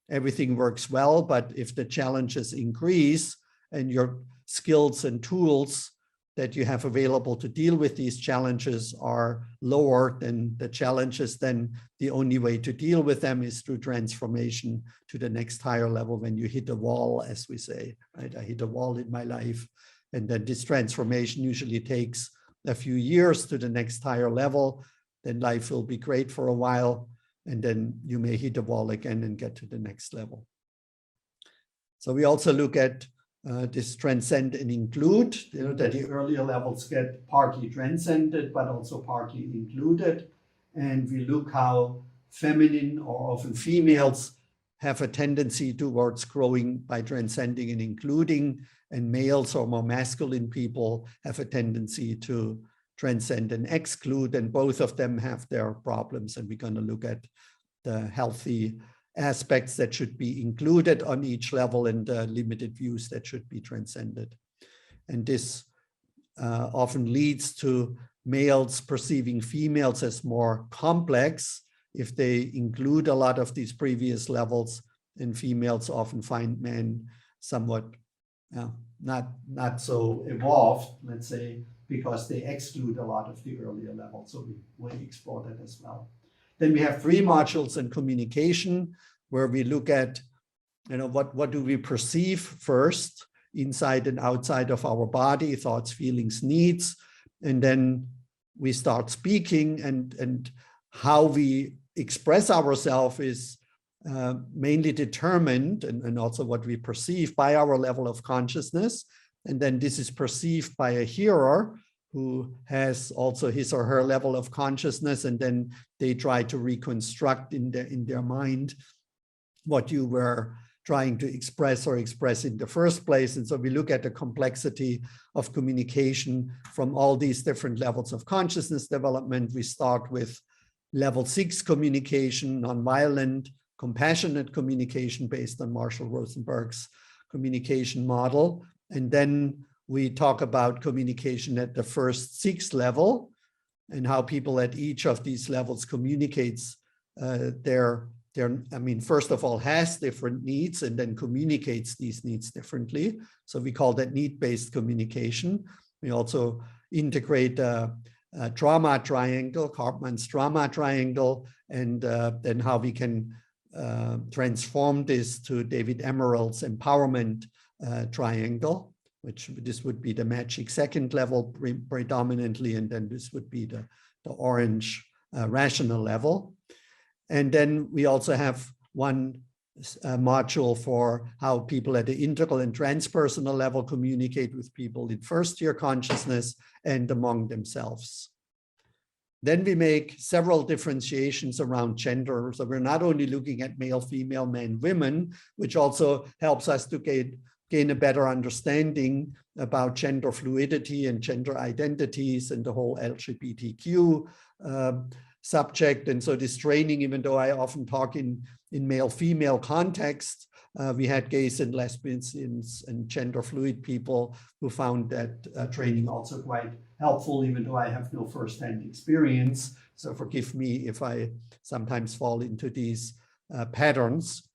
A: everything works well, but if the challenges increase and your skills and tools that you have available to deal with these challenges are lower than the challenges, then the only way to deal with them is through transformation to the next higher level. When you hit a wall, as we say, right? I hit a wall in my life, and then this transformation usually takes a few years to the next higher level. Then life will be great for a while, and then you may hit a wall again and get to the next level. So we also look at this transcend and include, that the earlier levels get partly transcended, but also partly included. And we look how feminine or often females have a tendency towards growing by transcending and including, and males or more masculine people have a tendency to transcend and exclude, and both of them have their problems. And we're going to look at the healthy aspects that should be included on each level and limited views that should be transcended. And this often leads to males perceiving females as more complex if they include a lot of these previous levels, and females often find men somewhat not so evolved, let's say, because they exclude a lot of the earlier levels. So we will explore that as well. Then we have 3 modules in communication, where we look at, what do we perceive first, inside and outside of our body, thoughts, feelings, needs. And then we start speaking, and how we express ourselves is mainly determined, and also what we perceive, by our level of consciousness. And then this is perceived by a hearer who has also his or her level of consciousness, and then they try to reconstruct in their mind what you were trying to express in the first place. And so we look at the complexity of communication from all these different levels of consciousness development. We start with level 6 communication, nonviolent, compassionate communication based on Marshall Rosenberg's communication model. And then we talk about communication at the first 6th level, and how people at each of these levels communicates first of all, has different needs and then communicates these needs differently. So we call that need-based communication. We also integrate a trauma triangle, Karpman's trauma triangle, and then how we can transform this to David Emerald's empowerment triangle, which this would be the magic 2nd level predominantly, and then this would be the orange rational level. And then we also have one module for how people at the integral and transpersonal level communicate with people in 1st-year consciousness and among themselves. Then we make several differentiations around gender. So we're not only looking at male, female, men, women, which also helps us to gain a better understanding about gender fluidity and gender identities and the whole LGBTQ subject. And so this training, even though I often talk in male-female context, we had gays and lesbians and gender fluid people who found that training also quite helpful, even though I have no firsthand experience. So forgive me if I sometimes fall into these patterns,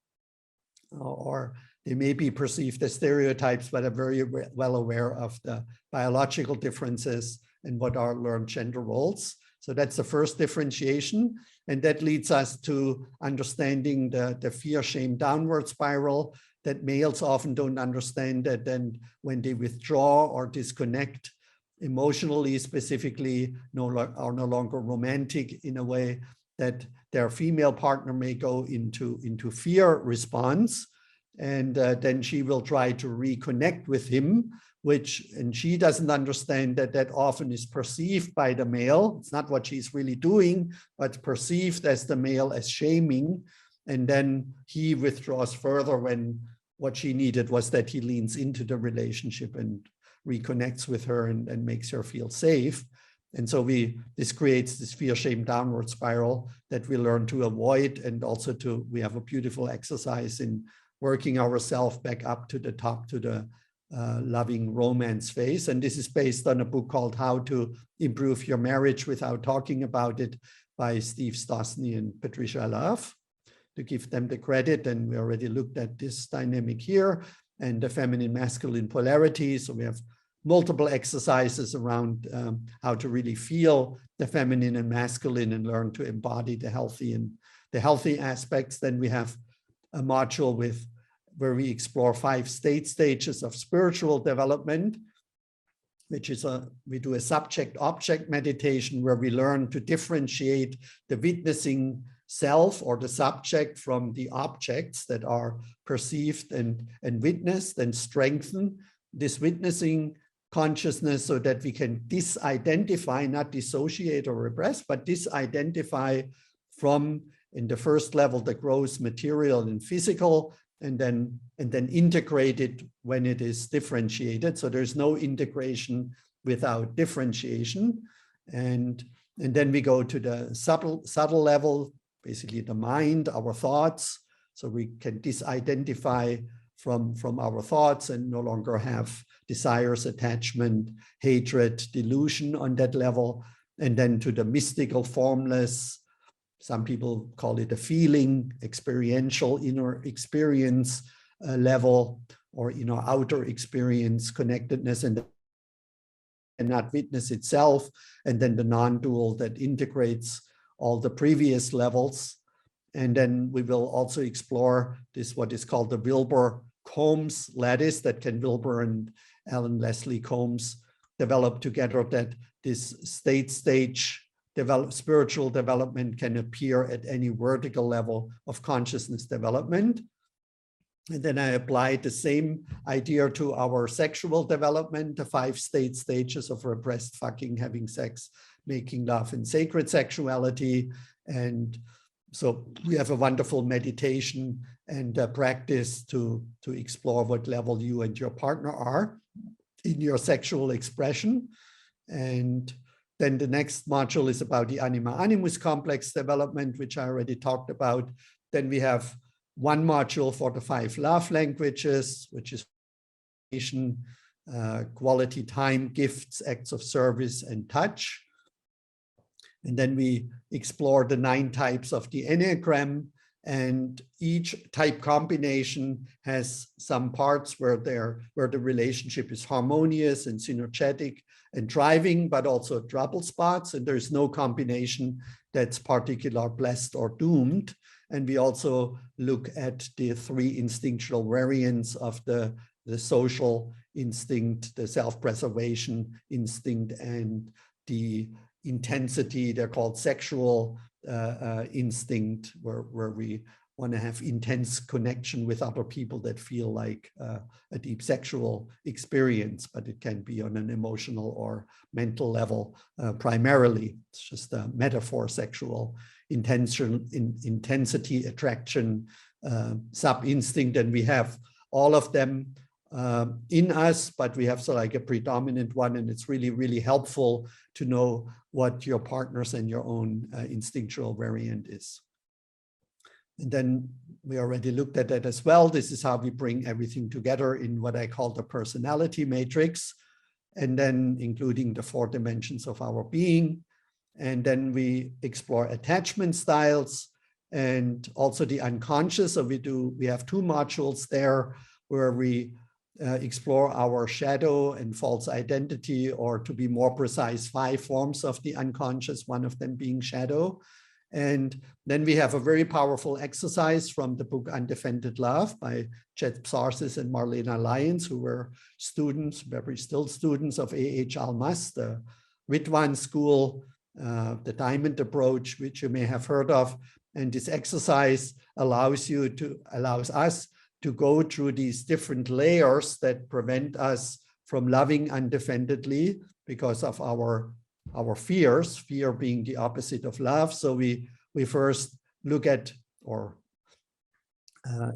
A: or they may be perceived as stereotypes, but I'm very well aware of the biological differences and what are learned gender roles. So that's the first differentiation. And that leads us to understanding the fear-shame downward spiral that males often don't understand, that then when they withdraw or disconnect emotionally, specifically, are no longer romantic in a way, that their female partner may go into fear response. And then she will try to reconnect with him, and she doesn't understand that often is perceived by the male. It's not what she's really doing, but perceived as the male as shaming. And then he withdraws further when what she needed was that he leans into the relationship and reconnects with her and makes her feel safe. And so this creates this fear-shame downward spiral that we learn to avoid. And also we have a beautiful exercise in working ourselves back up to the top, to the loving romance phase. And this is based on a book called How to Improve Your Marriage Without Talking About It by Steve Stosny and Patricia Love, to give them the credit. And we already looked at this dynamic here and the feminine masculine polarity. So we have multiple exercises around how to really feel the feminine and masculine and learn to embody the healthy aspects. Then we have a module where we explore 5 stages of spiritual development, which is we do a subject-object meditation where we learn to differentiate the witnessing self or the subject from the objects that are perceived and witnessed, and strengthen this witnessing consciousness so that we can disidentify, not dissociate or repress, but disidentify from, in the first level, the gross material and physical, and then integrate it when it is differentiated. So there's no integration without differentiation. And then we go to the subtle level, basically the mind, our thoughts. So we can disidentify from our thoughts and no longer have desires, attachment, hatred, delusion on that level. And then to the mystical, formless, some people call it a feeling, experiential, inner experience level, or outer experience, connectedness. And cannot witness itself, and then the non-dual that integrates all the previous levels. And then we will also explore this, what is called the Wilbur-Combs lattice, that Ken Wilber and Alan Leslie Combs developed together, that this stage spiritual development can appear at any vertical level of consciousness development. And then I applied the same idea to our sexual development, the 5 stages of repressed fucking, having sex, making love, and sacred sexuality. And so we have a wonderful meditation and practice to explore what level you and your partner are in your sexual expression. And then the next module is about the anima animus complex development, which I already talked about. Then we have one module for the 5 love languages, which is quality time, gifts, acts of service, and touch. And then we explore the 9 types of the Enneagram, and each type combination has some parts where the relationship is harmonious and synergetic and driving, but also trouble spots. And there's no combination that's particularly blessed or doomed. And we also look at the 3 instinctual variants of the social instinct, the self-preservation instinct, and the intensity, they're called sexual instinct, where we want to have intense connection with other people that feel like a deep sexual experience, but it can be on an emotional or mental level primarily. It's just a metaphor, sexual intensity, attraction, sub-instinct, and we have all of them in us, but we have like a predominant one, and it's really, really helpful to know what your partners and your own instinctual variant is. And then we already looked at that as well. This is how we bring everything together in what I call the personality matrix, and then including the 4 dimensions of our being. And then we explore attachment styles and also the unconscious. So we have 2 modules there where we explore our shadow and false identity, or to be more precise, 5 forms of the unconscious, one of them being shadow. And then we have a very powerful exercise from the book Undefended Love by Chet Psarsis and Marlena Lyons, who were students, very still students of A.H. Almas, the Ritwan school, the diamond approach, which you may have heard of. And this exercise allows us to go through these different layers that prevent us from loving undefendedly because of our fears, fear being the opposite of love. So we first look at or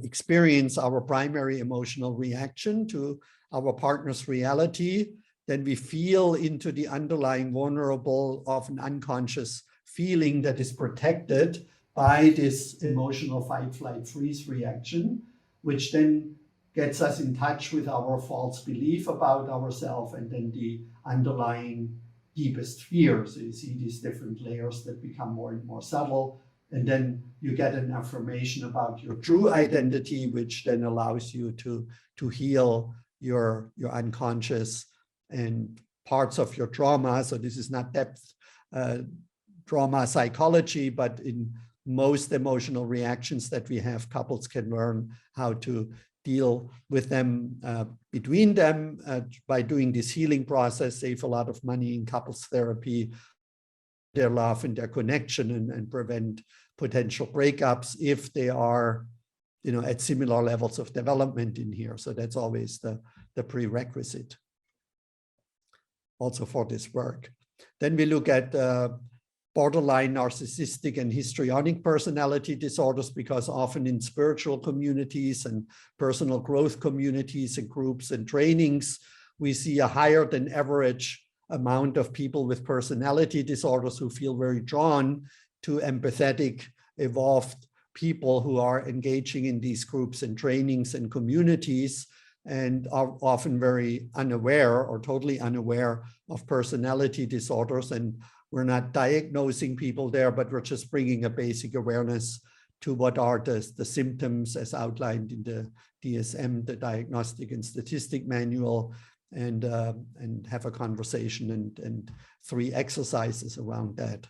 A: experience our primary emotional reaction to our partner's reality. Then we feel into the underlying vulnerable, often unconscious feeling that is protected by this emotional fight, flight, freeze reaction, which then gets us in touch with our false belief about ourselves and then the underlying deepest fear. So you see these different layers that become more and more subtle. And then you get an affirmation about your true identity, which then allows you to heal your unconscious and parts of your trauma. So this is not depth trauma psychology, but in most emotional reactions that we have, couples can learn how to deal with them between them by doing this healing process, save a lot of money in couples therapy, their love and their connection, and prevent potential breakups if they are, at similar levels of development in here. So that's always the prerequisite also for this work. Then we look at borderline narcissistic and histrionic personality disorders, because often in spiritual communities and personal growth communities and groups and trainings, we see a higher than average amount of people with personality disorders who feel very drawn to empathetic, evolved people who are engaging in these groups and trainings and communities, and are often very unaware or totally unaware of personality disorders. And we're not diagnosing people there, but we're just bringing a basic awareness to what are the symptoms as outlined in the DSM, the Diagnostic and Statistic Manual, and have a conversation and 3 exercises around that.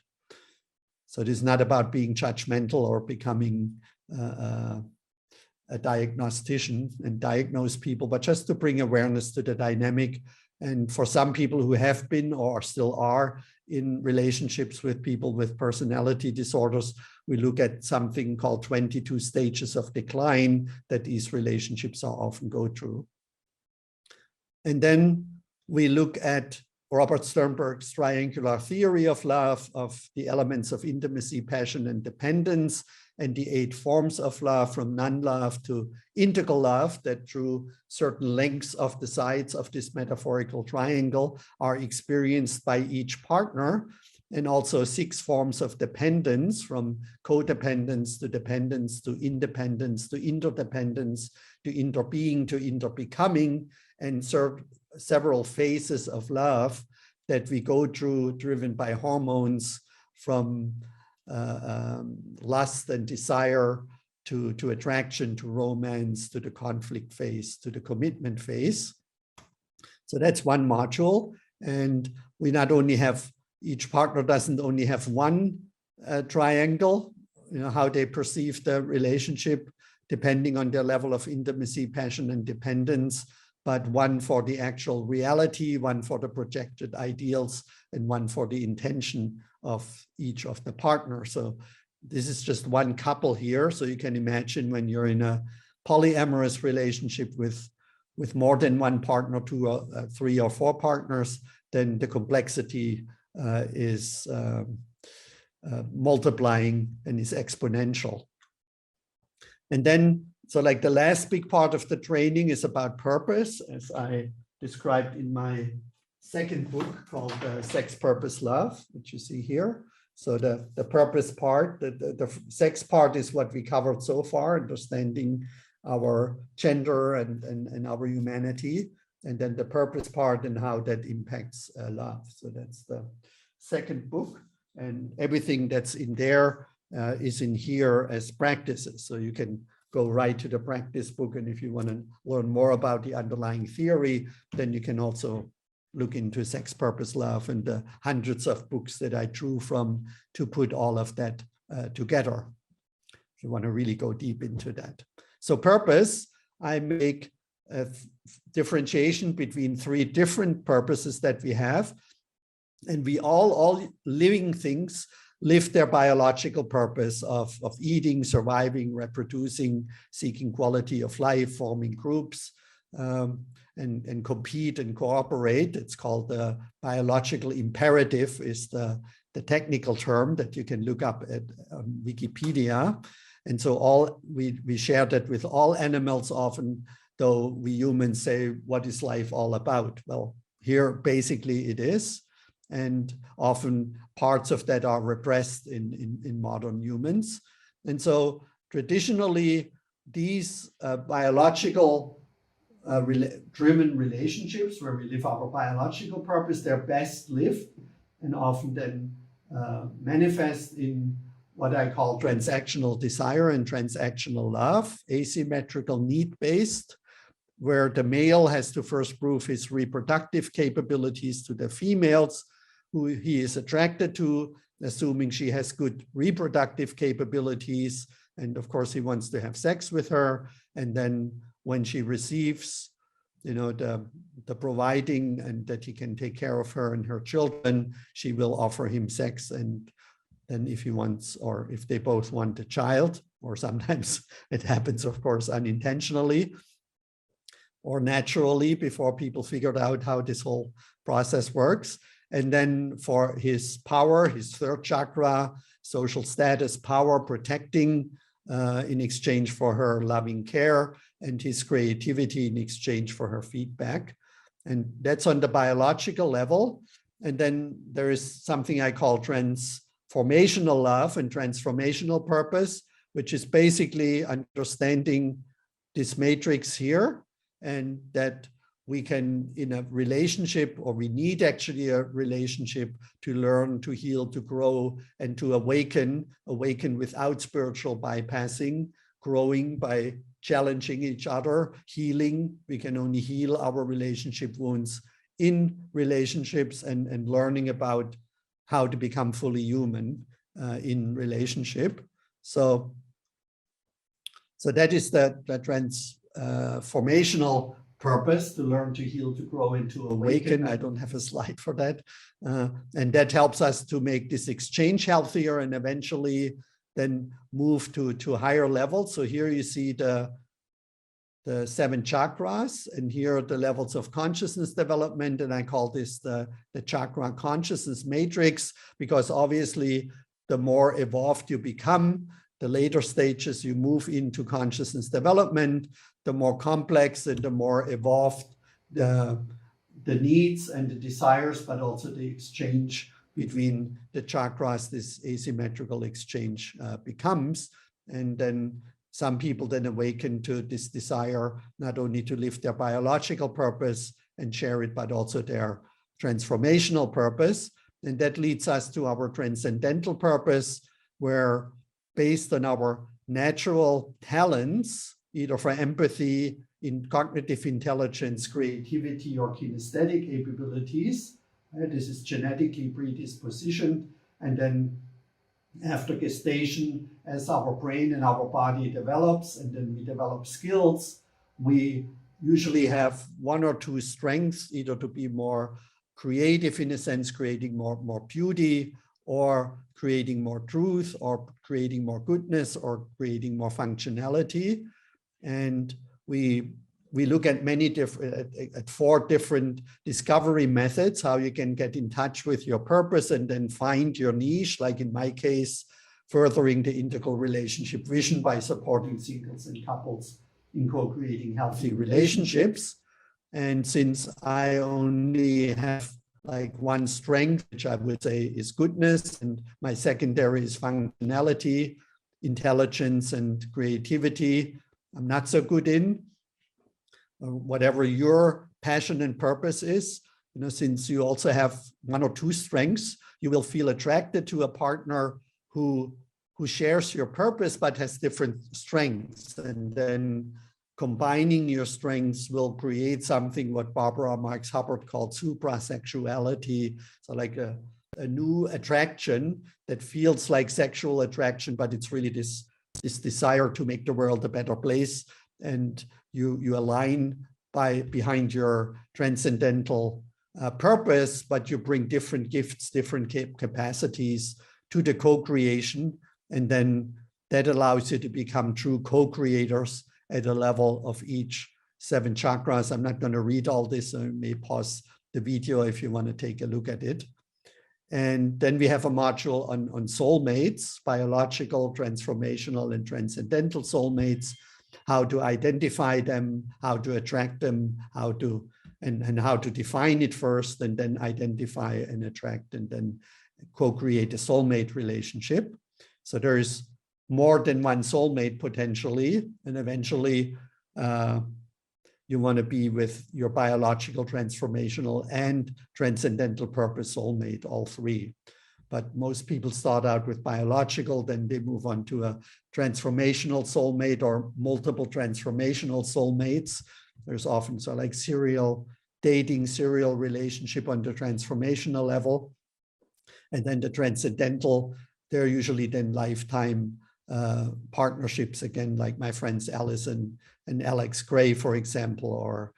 A: So it is not about being judgmental or becoming a diagnostician and diagnose people, but just to bring awareness to the dynamic. And for some people who have been or still are in relationships with people with personality disorders, we look at something called 22 stages of decline that these relationships are often go through. And then we look at Robert Sternberg's triangular theory of love, of the elements of intimacy, passion, and dependence, and the 8 forms of love, from non-love to integral love, that through certain lengths of the sides of this metaphorical triangle are experienced by each partner, and also 6 forms of dependence, from codependence to dependence to independence to interdependence to interbeing to interbecoming, and several phases of love that we go through, driven by hormones, from lust and desire to attraction, to romance, to the conflict phase, to the commitment phase. So that's one module. And we not only have, each partner doesn't only have one triangle, you know, how they perceive the relationship, depending on their level of intimacy, passion, and dependence, but one for the actual reality, one for the projected ideals, and one for the intention of each of the partners. So this is just one couple here. So you can imagine when you're in a polyamorous relationship with more than one partner, 2 or 3 or 4 partners, then the complexity is multiplying and is exponential. And then, so like the last big part of the training is about purpose, as I described in my second book called Sex, Purpose, Love, which you see here. So the purpose part, the sex part is what we covered so far, understanding our gender and our humanity. And then the purpose part and how that impacts love. So that's the second book. And everything that's in there is in here as practices. So you can go right to the practice book. And if you want to learn more about the underlying theory, then you can also look into Sex, Purpose, Love and the hundreds of books that I drew from to put all of that together, if you want to really go deep into that. So purpose, I make a differentiation between 3 different purposes that we have. And we all living things live their biological purpose of eating, surviving, reproducing, seeking quality of life, forming groups, and compete and cooperate. It's called the biological imperative, is the technical term that you can look up at Wikipedia. And so we share that with all animals often, though we humans say, what is life all about? Well, here basically it is. And often parts of that are repressed in modern humans. And so traditionally, these biological driven relationships where we live our biological purpose, they're best lived and often then manifest in what I call transactional desire and transactional love, asymmetrical need-based, where the male has to first prove his reproductive capabilities to the females who he is attracted to, assuming she has good reproductive capabilities. And of course, he wants to have sex with her. And then when she receives, you know, the providing and that he can take care of her and her children, she will offer him sex. And then if he wants, or if they both want a child, or sometimes it happens, of course, unintentionally or naturally before people figured out how this whole process works. And then for his power, his 3rd chakra, social status, power, protecting in exchange for her loving care, and his creativity in exchange for her feedback. And that's on the biological level. And then there is something I call transformational love and transformational purpose, which is basically understanding this matrix here, and that we can, in a relationship, or we need actually a relationship to learn, to heal, to grow, and to awaken without spiritual bypassing, growing by challenging each other, healing. We can only heal our relationship wounds in relationships, and learning about how to become fully human in relationship. So that is the transformational purpose, to learn, to heal, to grow, and to awaken. I don't have a slide for that. And that helps us to make this exchange healthier and eventually then move to higher levels. So here you see the 7 chakras, and here are the levels of consciousness development. And I call this the chakra consciousness matrix, because obviously the more evolved you become, the later stages you move into consciousness development, the more complex and the more evolved the needs and the desires, but also the exchange between the chakras, this asymmetrical exchange becomes. And then some people then awaken to this desire, not only to live their biological purpose and share it, but also their transformational purpose. And that leads us to our transcendental purpose, where based on our natural talents, either for empathy, in cognitive intelligence, creativity, or kinesthetic capabilities, this is genetically predispositioned. And then after gestation, as our brain and our body develops, and then we develop skills, we usually have 1 or 2 strengths, either to be more creative, in a sense, creating more beauty, or creating more truth, or creating more goodness, or creating more functionality. And we look at at 4 different discovery methods, how you can get in touch with your purpose and then find your niche, like in my case, furthering the integral relationship vision by supporting singles and couples in co-creating healthy relationships. And since I only have like 1 strength, which I would say is goodness, and my secondary is functionality, intelligence, and creativity, I'm not so good in. Whatever your passion and purpose is, since you also have 1 or 2 strengths, you will feel attracted to a partner who shares your purpose but has different strengths. And then combining your strengths will create something what Barbara Marx Hubbard called suprasexuality. So like a new attraction that feels like sexual attraction, but it's really this desire to make the world a better place. And you align behind your transcendental purpose, but you bring different gifts, different capacities to the co-creation. And then that allows you to become true co-creators at a level of each 7 chakras. I'm not going to read all this, so I may pause the video if you want to take a look at it. And then we have a module on soulmates, biological, transformational, and transcendental soulmates, how to identify them, how to attract them, how to define it first, and then identify and attract, and then co-create a soulmate relationship. So there is more than 1 soulmate potentially, and eventually you want to be with your biological, transformational, and transcendental purpose soulmate, all 3. But most people start out with biological, then they move on to a transformational soulmate or multiple transformational soulmates. There's often like serial dating, serial relationship on the transformational level. And then the transcendental, they're usually then lifetime partnerships, again, like my friends Alice and Alex Gray, for example, or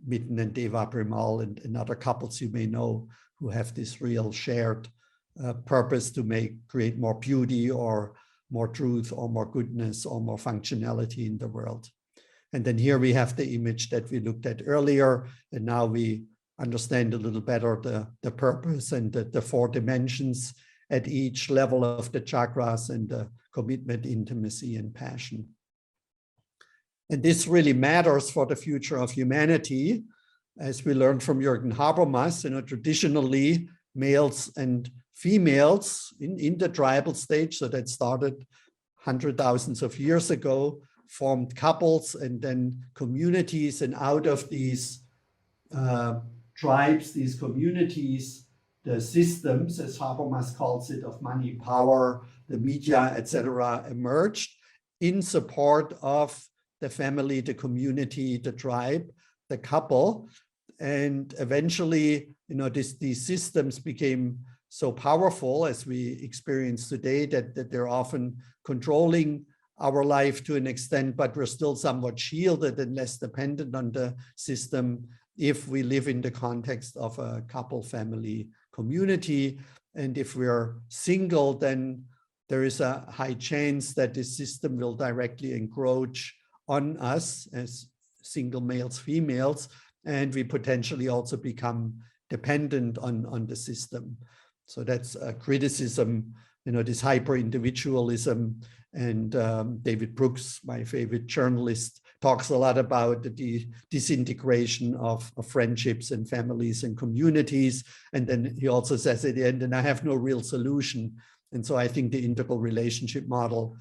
A: Mitten and Deva Primal and other couples you may know who have this real shared purpose to create more beauty or more truth or more goodness or more functionality in the world. And then here we have the image that we looked at earlier, and now we understand a little better the purpose and the 4 dimensions at each level of the chakras, and the commitment, intimacy, and passion. And this really matters for the future of humanity. As we learned from Jürgen Habermas, traditionally males and females in the tribal stage, so that started 100,000s of years ago, formed couples and then communities, and out of these tribes, these communities, the systems, as Habermas calls it, of money, power, the media, etc., emerged in support of the family, the community, the tribe, the couple. And eventually, these systems became so powerful, as we experience today, that they're often controlling our life to an extent, but we're still somewhat shielded and less dependent on the system if we live in the context of a couple, family, community. And if we're single, then there is a high chance that the system will directly encroach on us as single males, females, and we potentially also become dependent on the system. So that's a criticism, this hyper-individualism. And David Brooks, my favorite journalist, talks a lot about the disintegration of friendships and families and communities. And then he also says at the end, and I have no real solution. And so I think the integral relationship model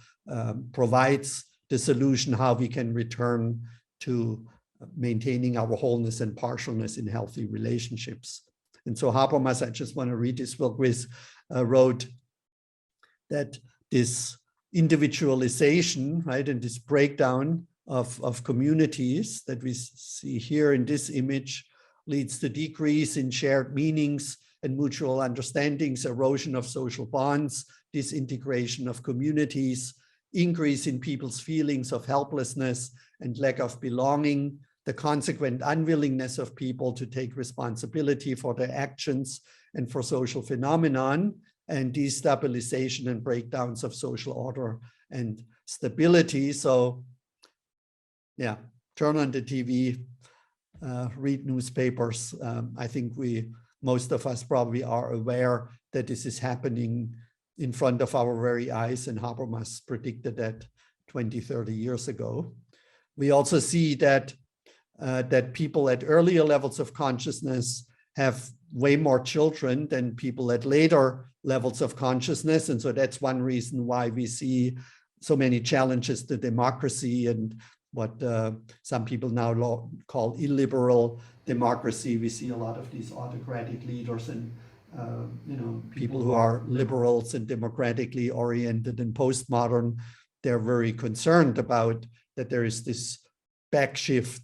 A: provides the solution how we can return to maintaining our wholeness and partialness in healthy relationships. And so Habermas, I just want to read this book with, wrote that this individualization, right, and this breakdown of communities that we see here in this image leads to decrease in shared meanings and mutual understandings, erosion of social bonds, disintegration of communities, increase in people's feelings of helplessness and lack of belonging, the consequent unwillingness of people to take responsibility for their actions and for social phenomenon, and destabilization and breakdowns of social order and stability. So yeah, turn on the TV, read newspapers. I think most of us probably are aware that this is happening in front of our very eyes, and Habermas predicted that 20, 30 years ago. We also see that people at earlier levels of consciousness have way more children than people at later levels of consciousness. And so that's one reason why we see so many challenges to democracy and what some people now call illiberal democracy. We see a lot of these autocratic leaders and people who are liberals and democratically oriented and postmodern. They're very concerned about that there is this backshift,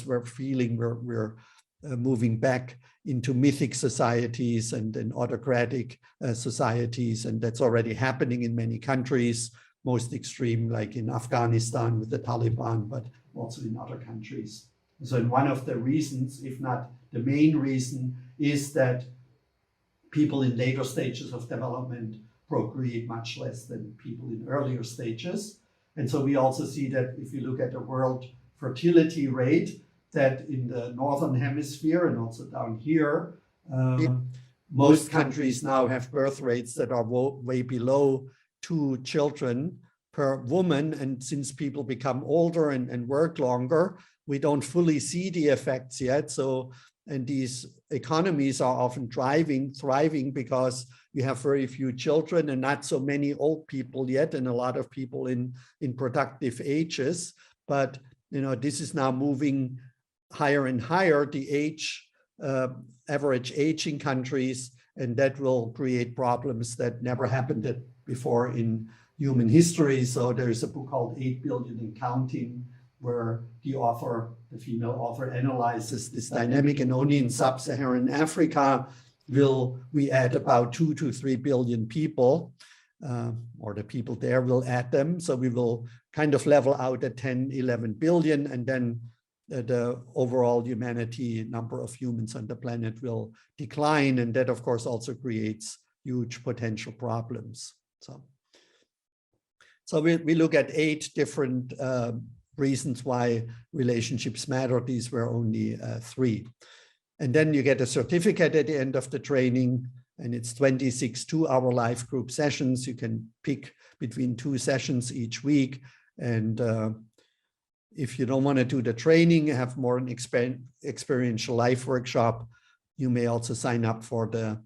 A: we're feeling we're moving back into mythic societies and autocratic societies, and that's already happening in many countries, most extreme like in Afghanistan with the Taliban, but also in other countries. So one of the reasons, if not the main reason, is that people in later stages of development procreate much less than people in earlier stages. And so we also see that if you look at the world fertility rate, that in the Northern Hemisphere and also down here, most countries now have birth rates that are way below 2 children per woman. And since people become older and work longer, we don't fully see the effects yet. So, and these economies are often thriving because we have very few children and not so many old people yet, and a lot of people in productive ages. But this is now moving higher and higher, the average age in countries, and that will create problems that never happened before in human history. So there's a book called 8 Billion and Counting, where the female author analyzes this dynamic, and only in sub-Saharan Africa will we add about 2 to 3 billion people, or the people there will add them. So we will kind of level out at 10, 11 billion, and then the overall humanity number of humans on the planet will decline. And that, of course, also creates huge potential problems. So we look at 8 different reasons why relationships matter. These were only 3. And then you get a certificate at the end of the training, and it's 26 2-hour live group sessions. You can pick between 2 sessions each week. And if you don't want to do the training, have more an experiential life workshop, you may also sign up for the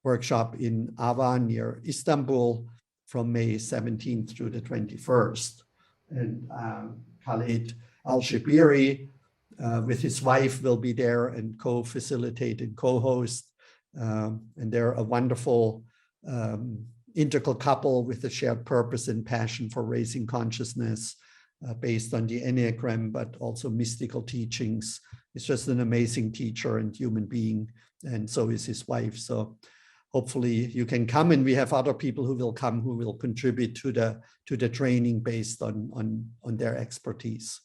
A: workshop in Ava near Istanbul from May 17th through the 21st. And Khaled Al-Shibiri with his wife will be there and co-facilitate and co-host. And they're a wonderful integral couple with a shared purpose and passion for raising consciousness. based on the Enneagram, but also mystical teachings. He's just an amazing teacher and human being, and so is his wife. So hopefully you can come, and we have other people who will come who will contribute to the training based on their expertise.